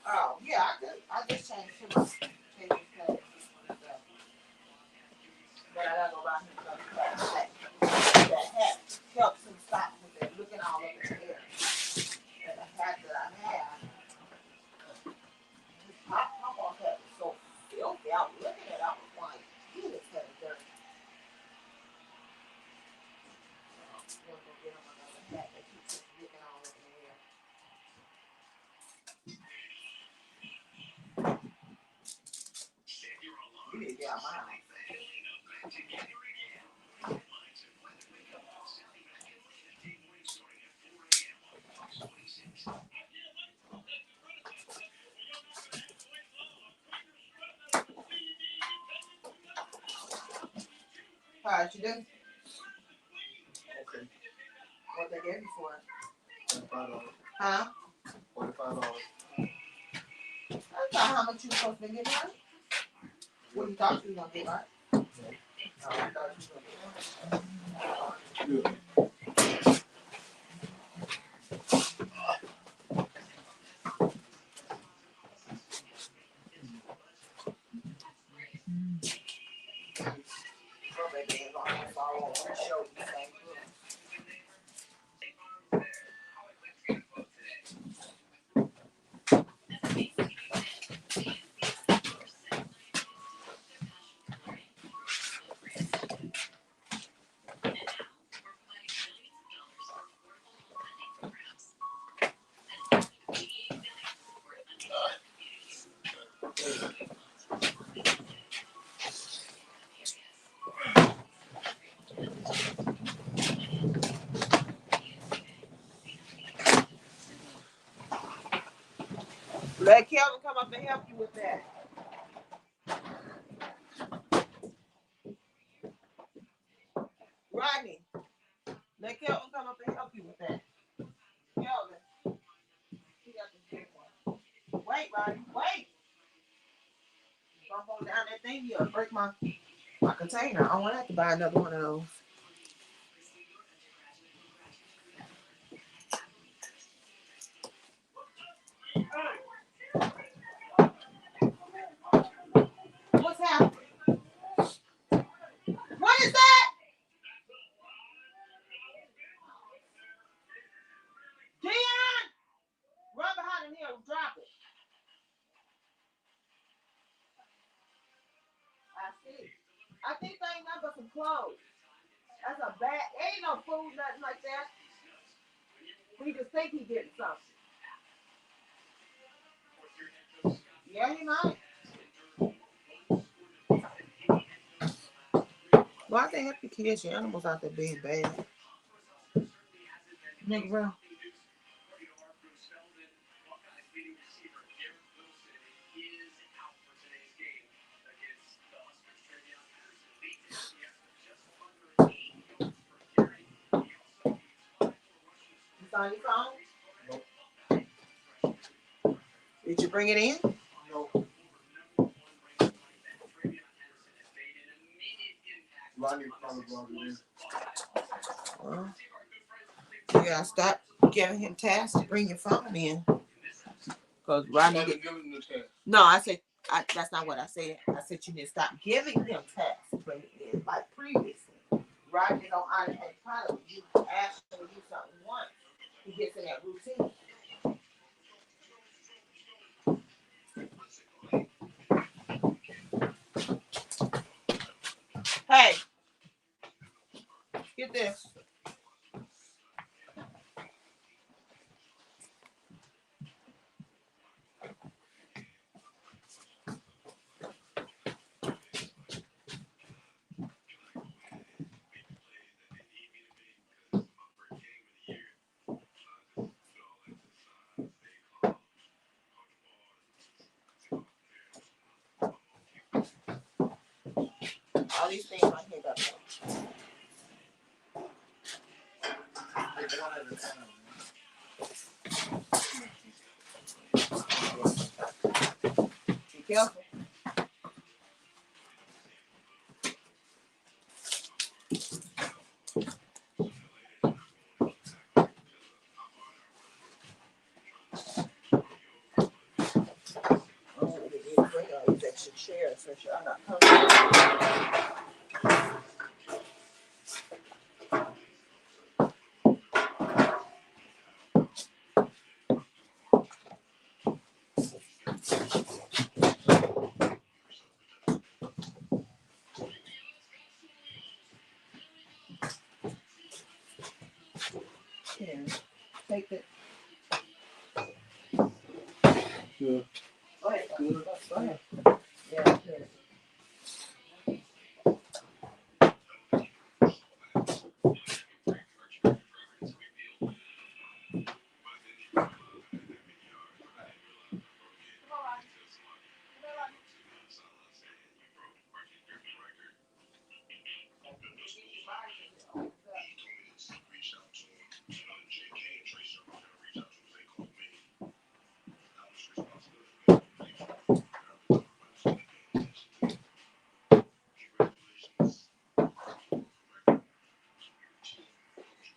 Speaker 2: Oh, yeah, I just changed to my clothes. But I gotta go buy him something. That hat helps him stop with that looking all over his hair. And the hat that I have, his pop on hat was so filthy. I was looking at it, I was like, he just had it dirty. I'm gonna get him another hat that keeps him looking all over the hair. You need to get out my house. How did you do? Okay. What they gave you for it? $45. Huh? $45. That's not how much you were supposed to get, right? What you thought you were gonna get, right? No, I thought you were gonna get. Good. Let Kelvin come up and help you with that. Rodney, let Kelvin come up and help you with that. Kelvin, he got the big one. Wait, Rodney, wait. Bump on down that thing, you'll break my container. I want to have to buy another one of those. What's happening? What is that? Dion! Run behind him here and drop it. I see. I think they ain't nothing but some clothes. That's a bad, ain't no food, nothing like that. We just think he getting something. Yeah, he might. Why they help the kids? Your animals out there being bad. Nigga, bro. It's on your phone? Nope. Did you bring it in? Nope. Well, you gotta stop giving him tasks to bring your phone in. Because Rodney. No, I said that's not what I said. I said you need to stop giving him tasks to bring it in like previously. Rodney don't automatically pilot. You ask him to do something once, he gets in that routine. Hey, get this. All these things right here got be careful. I don't want to get bring all these extra chairs so y'all not coming. Here, take it.
Speaker 6: Yeah.
Speaker 2: Go ahead. Go ahead. Yeah, here.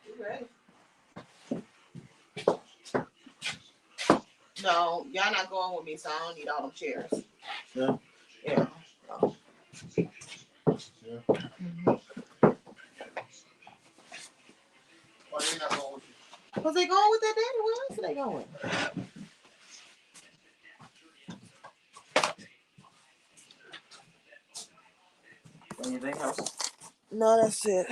Speaker 2: You ready? No, y'all not going with me, so I don't need all them chairs.
Speaker 6: Yeah.
Speaker 2: Yeah. Oh.
Speaker 6: Yeah.
Speaker 2: Mhm.
Speaker 6: Why they not going with you?
Speaker 2: Was they going with their daddy? Where else are they going? Anything else? No, that's it.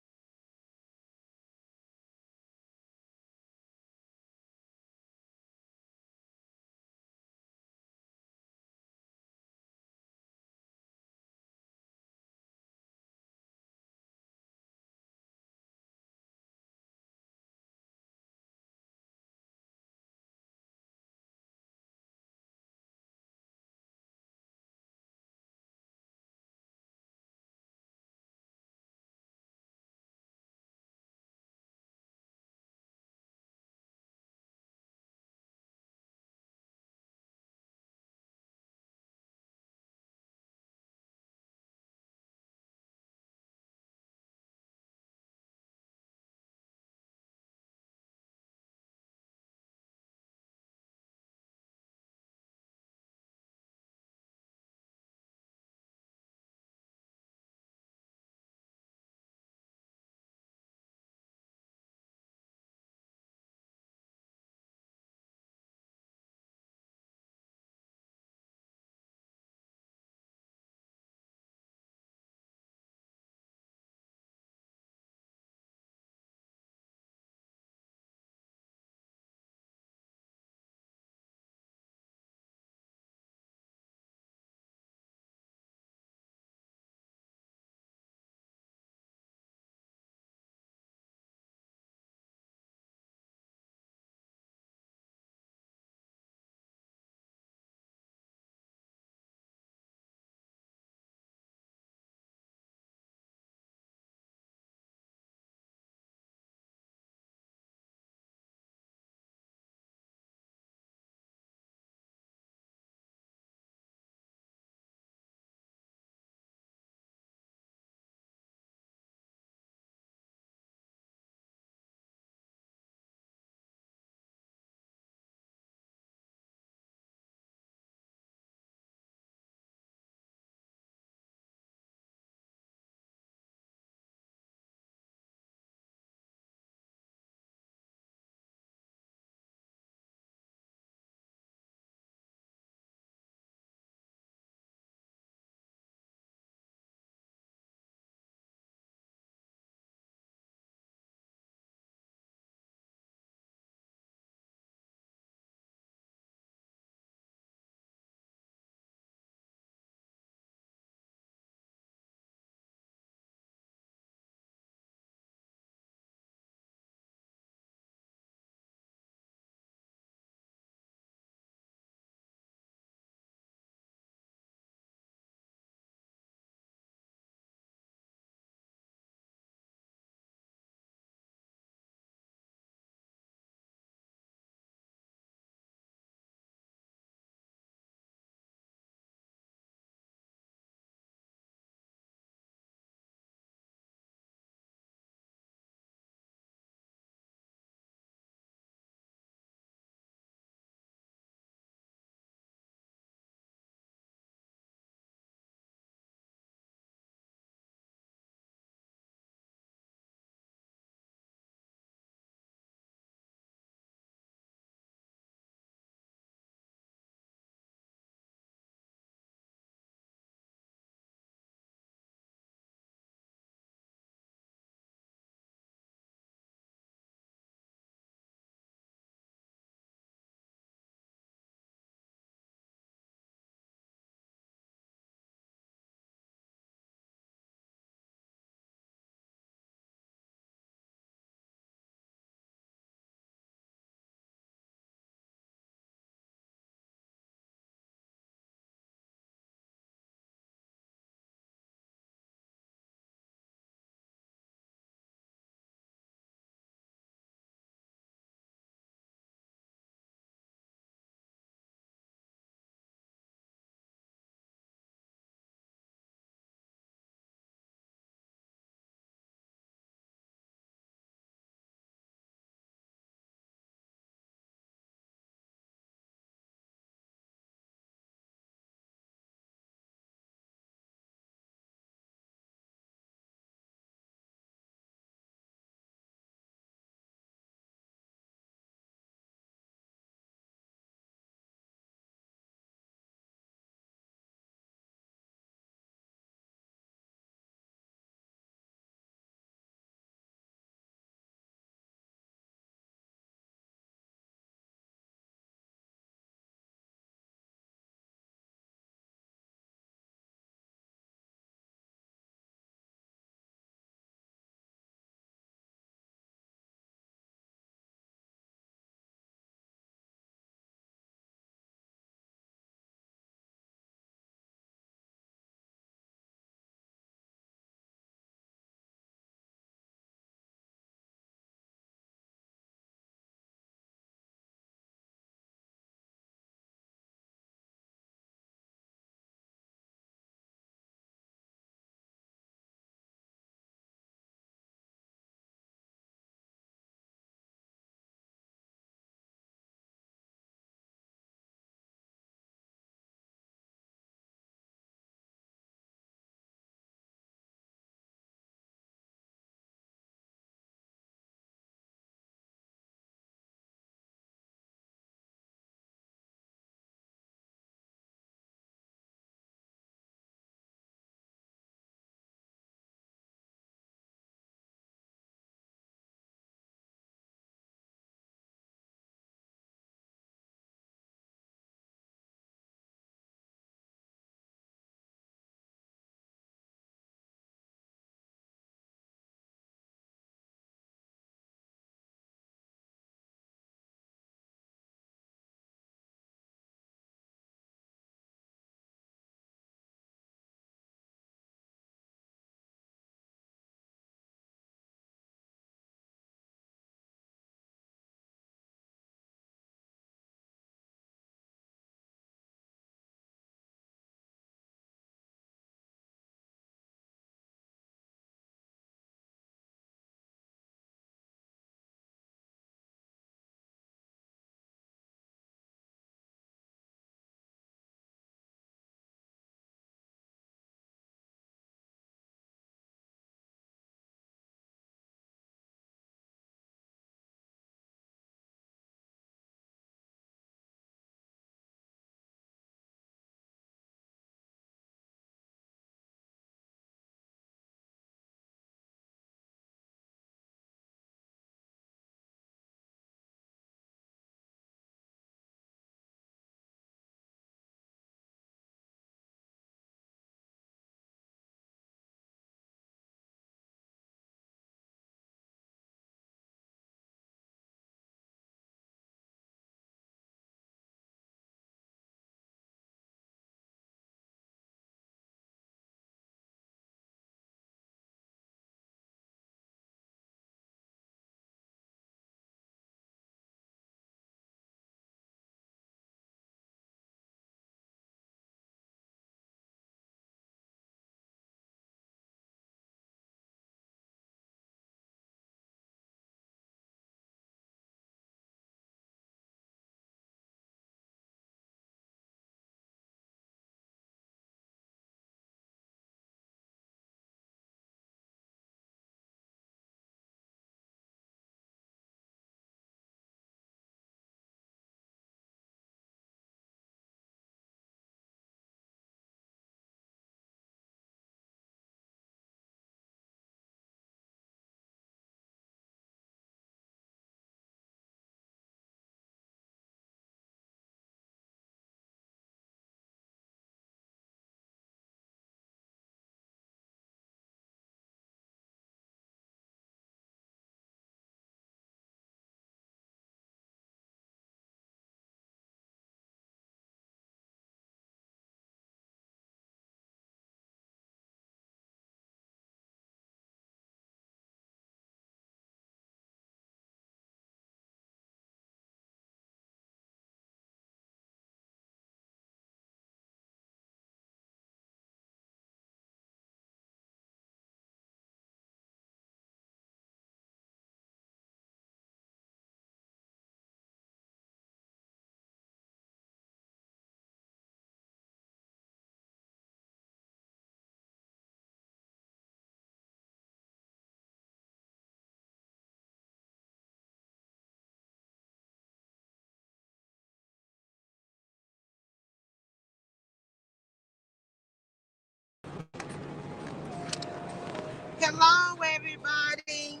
Speaker 2: Hello, everybody.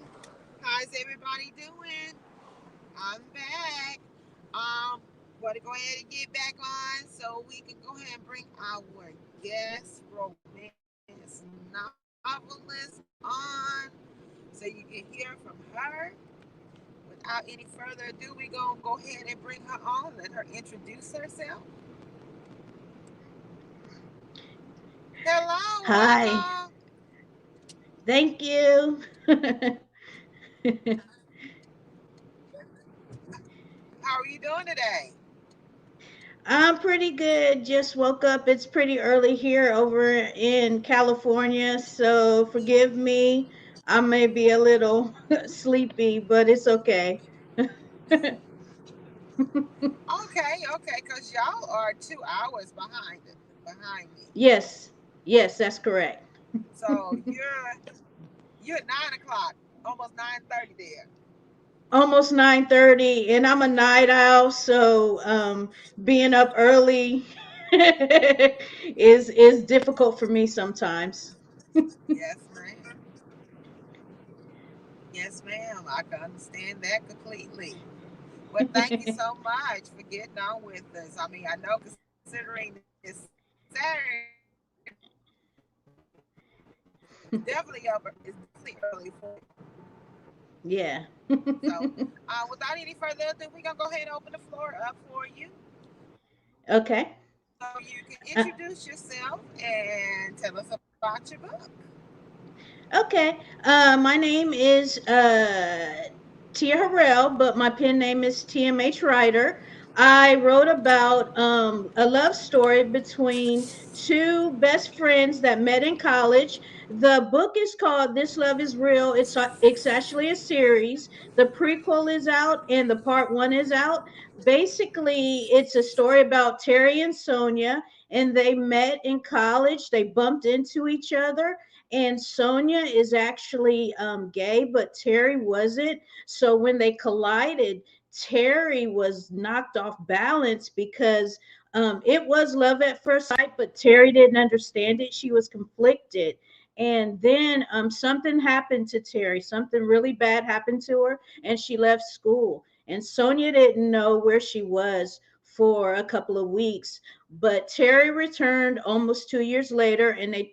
Speaker 2: How's everybody doing? I'm back. Want to go ahead and get back on so we can go ahead and bring our guest romance novelist on so you can hear from her. Without any further ado, we're going to go ahead and bring her on. Let her introduce herself. Hello,
Speaker 7: Hi,
Speaker 2: welcome.
Speaker 7: thank you.
Speaker 2: How are you doing today?
Speaker 7: I'm pretty good. Just woke up. It's pretty early here over in California, so forgive me. I may be a little sleepy, but it's okay.
Speaker 2: Okay, because y'all are 2 hours behind me.
Speaker 7: Yes, yes, that's correct.
Speaker 2: So you're at 9 o'clock, almost 9:30 there.
Speaker 7: Almost 9:30, and I'm a night owl, so being up early is difficult for me sometimes.
Speaker 2: Yes, ma'am. Yes, ma'am. I can understand that completely. Well, thank you so much for getting on with us. I mean, I know considering it's Saturday, it's definitely early for you.
Speaker 7: Yeah.
Speaker 2: So, without any further ado, we're gonna go ahead and open the floor up for you,
Speaker 7: Okay.
Speaker 2: so you can
Speaker 7: Uh,
Speaker 2: introduce yourself and tell us about your book.
Speaker 7: okay. My name is Tia Harrell, but my pen name is TMH Writer. I wrote about a love story between two best friends that met in college. The book is called This Love Is Real. It's actually a series. The prequel is out and the part one is out. Basically, it's a story about Terry and Sonia, and they met in college. They bumped into each other, and Sonia is actually gay, but Terry wasn't. So when they collided, Terry was knocked off balance because it was love at first sight, but Terry didn't understand it. She was conflicted. And then something happened to Terry. Something really bad happened to her, and she left school. And Sonia didn't know where she was for a couple of weeks. But Terry returned almost 2 years later, and they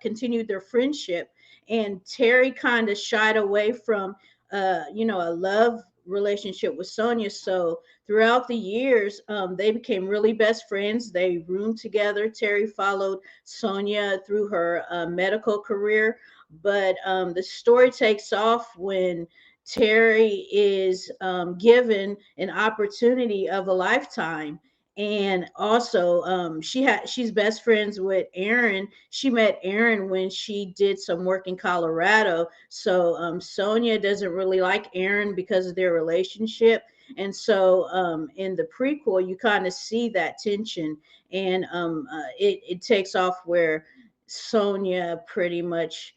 Speaker 7: continued their friendship. And Terry kind of shied away from, a love relationship with Sonia. So throughout the years, they became really best friends. They roomed together. Terry followed Sonia through her medical career. But the story takes off when Terry is given an opportunity of a lifetime. And also she's best friends with Aaron. She met Aaron when she did some work in Colorado. So Sonia doesn't really like Aaron because of their relationship. And so in the prequel you kind of see that tension. And it takes off where Sonia pretty much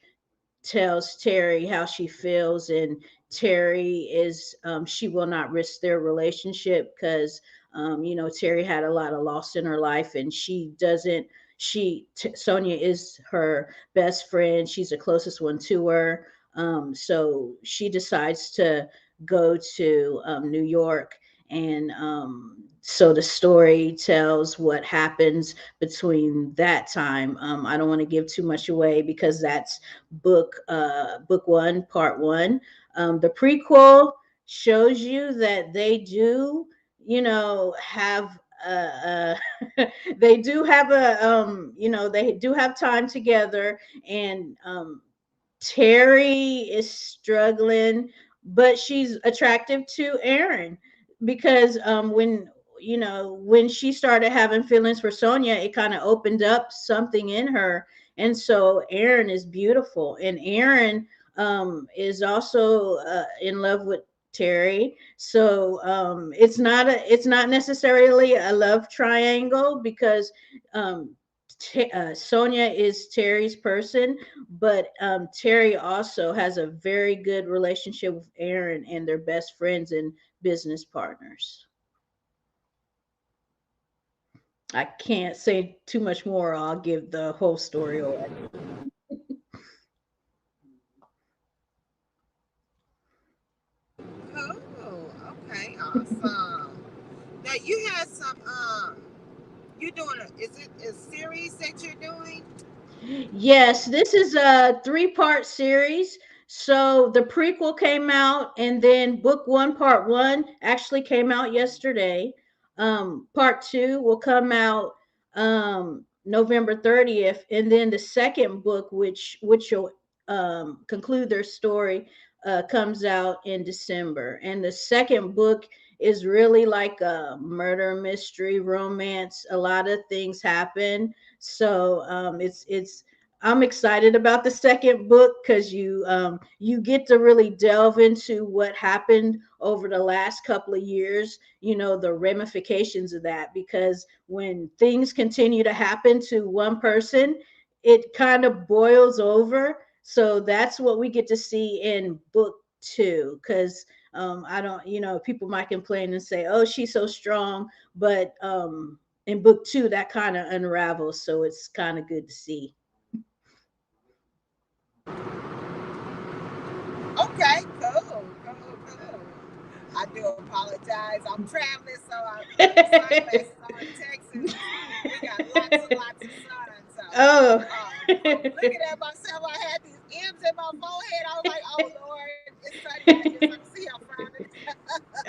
Speaker 7: tells Terry how she feels, and Terry is she will not risk their relationship because Terry had a lot of loss in her life, and she doesn't. Sonia is her best friend. She's the closest one to her. So she decides to go to New York, and so the story tells what happens between that time. I don't want to give too much away because that's book one, part one. The prequel shows you that they do, have they do have they do have time together. And Terry is struggling, but she's attractive to Aaron because when she started having feelings for Sonia, it kind of opened up something in her. And so Aaron is beautiful, and Aaron is also in love with Terry. So it's not necessarily a love triangle because Sonia is Terry's person, but Terry also has a very good relationship with Aaron, and they're best friends and business partners. I can't say too much more, or I'll give the whole story away.
Speaker 2: Awesome. Now you had some you doing is it a series that you're doing?
Speaker 7: Yes, this is a three-part series. So the prequel came out, and then book one, part one, actually came out yesterday. Part two will come out November 30th, and then the second book, which will conclude their story, comes out in December. And the second book is really like a murder mystery romance. A lot of things happen, so it's I'm excited about the second book because you get to really delve into what happened over the last couple of years. You know, the ramifications of that, because when things continue to happen to one person, it kind of boils over. So that's what we get to see in book two. Because I don't, people might complain and say, "Oh, she's so strong," but in book two, that kind of unravels. So it's kind of good to see.
Speaker 2: Okay, cool, cool, cool. I do apologize. I'm traveling, so sunglasses on Texas. We got lots of sun. So,
Speaker 7: Oh.
Speaker 2: I'm looking at myself. I had these M's in my forehead. I was like, "Oh Lord, it's sunny out here." So I see I'm frowning.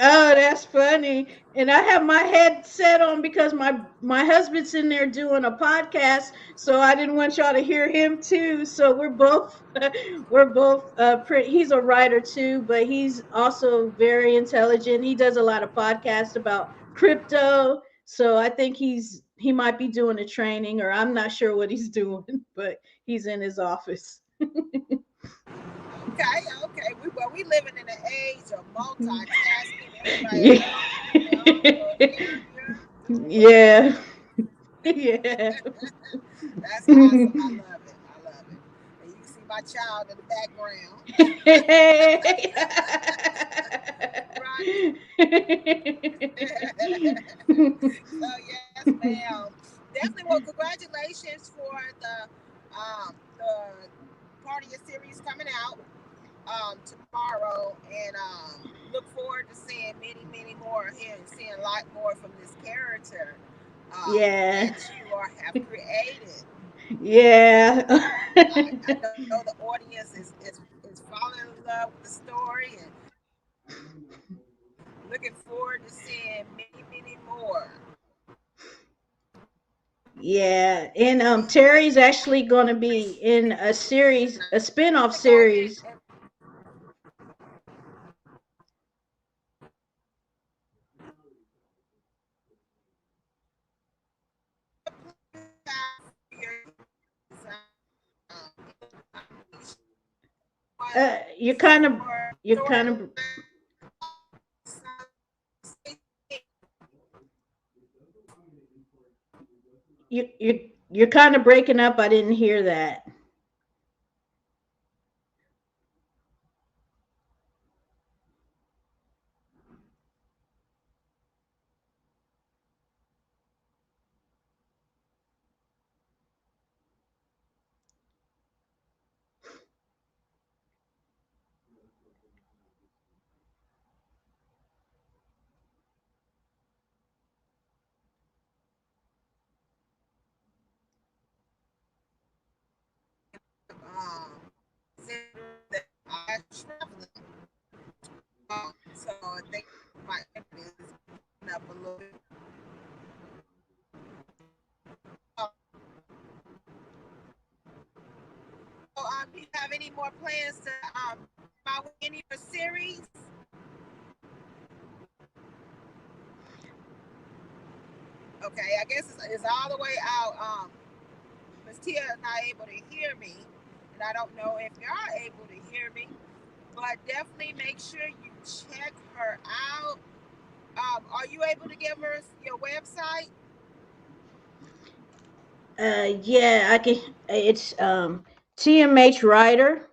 Speaker 7: Oh, that's funny. And I have my headset on because my husband's in there doing a podcast, so I didn't want y'all to hear him too. So we're both we're both pretty, he's a writer too, but he's also very intelligent. He does a lot of podcasts about crypto. So I think he might be doing a training, or I'm not sure what he's doing, but he's in his office.
Speaker 2: Okay, okay. We living in an age of multitasking. Everybody
Speaker 7: Yeah.
Speaker 2: in their own little area doing whatever.
Speaker 7: Yeah. Yeah.
Speaker 2: That's awesome. I love it. I love it. And you can see my child in the background. Right. So yes, ma'am. Definitely. Well, congratulations for the part of your series coming out tomorrow, and look forward to seeing many more here and seeing a lot more from this character
Speaker 7: Yeah.
Speaker 2: that you have created.
Speaker 7: Yeah.
Speaker 2: I know the audience is falling in love with the story and looking forward to seeing many more.
Speaker 7: Yeah. And Terry's actually going to be in a series, a spin-off
Speaker 2: So,
Speaker 7: series. You're kind of you're kind of you're kind of breaking up. I didn't hear that.
Speaker 2: That I traveling. So I think my internet is up a little bit. So, do you have any more plans to about any more series? Okay, I guess it's all the way out. Miss Tia is not able to hear me, and I don't know if y'all able to hear me, but definitely make sure you check her out. Are you able to give her your website?
Speaker 7: Yeah, I can. It's TMH Writer.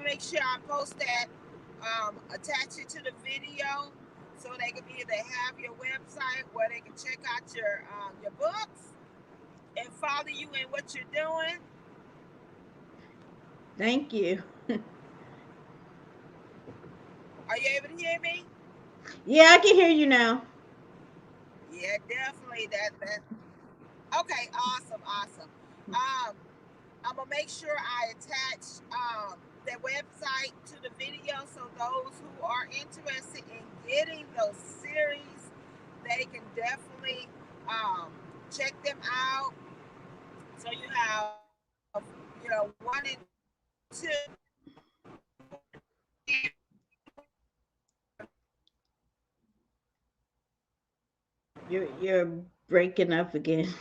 Speaker 2: gonna make sure I post that, attach it to the video, so they can either have your website where they can check out your books and follow you in what you're doing.
Speaker 7: Thank you.
Speaker 2: Are you able to hear me?
Speaker 7: Yeah, I can hear you now.
Speaker 2: Yeah, definitely. That. Okay, awesome. I'm gonna make sure I attach their website to the video, so those who are interested in getting those series, they can definitely check them out. So you have, 1 and 2.
Speaker 7: You're breaking up again.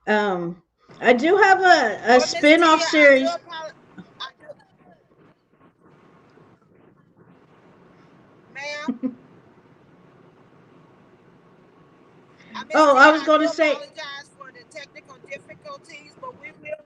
Speaker 7: um, I do have a
Speaker 2: Well, Miss
Speaker 7: spin-off
Speaker 2: Tia,
Speaker 7: series.
Speaker 2: Ma'am, Miss
Speaker 7: Oh,
Speaker 2: Tia,
Speaker 7: I was
Speaker 2: I do
Speaker 7: going to say,
Speaker 2: apologize for the technical difficulties, but we will.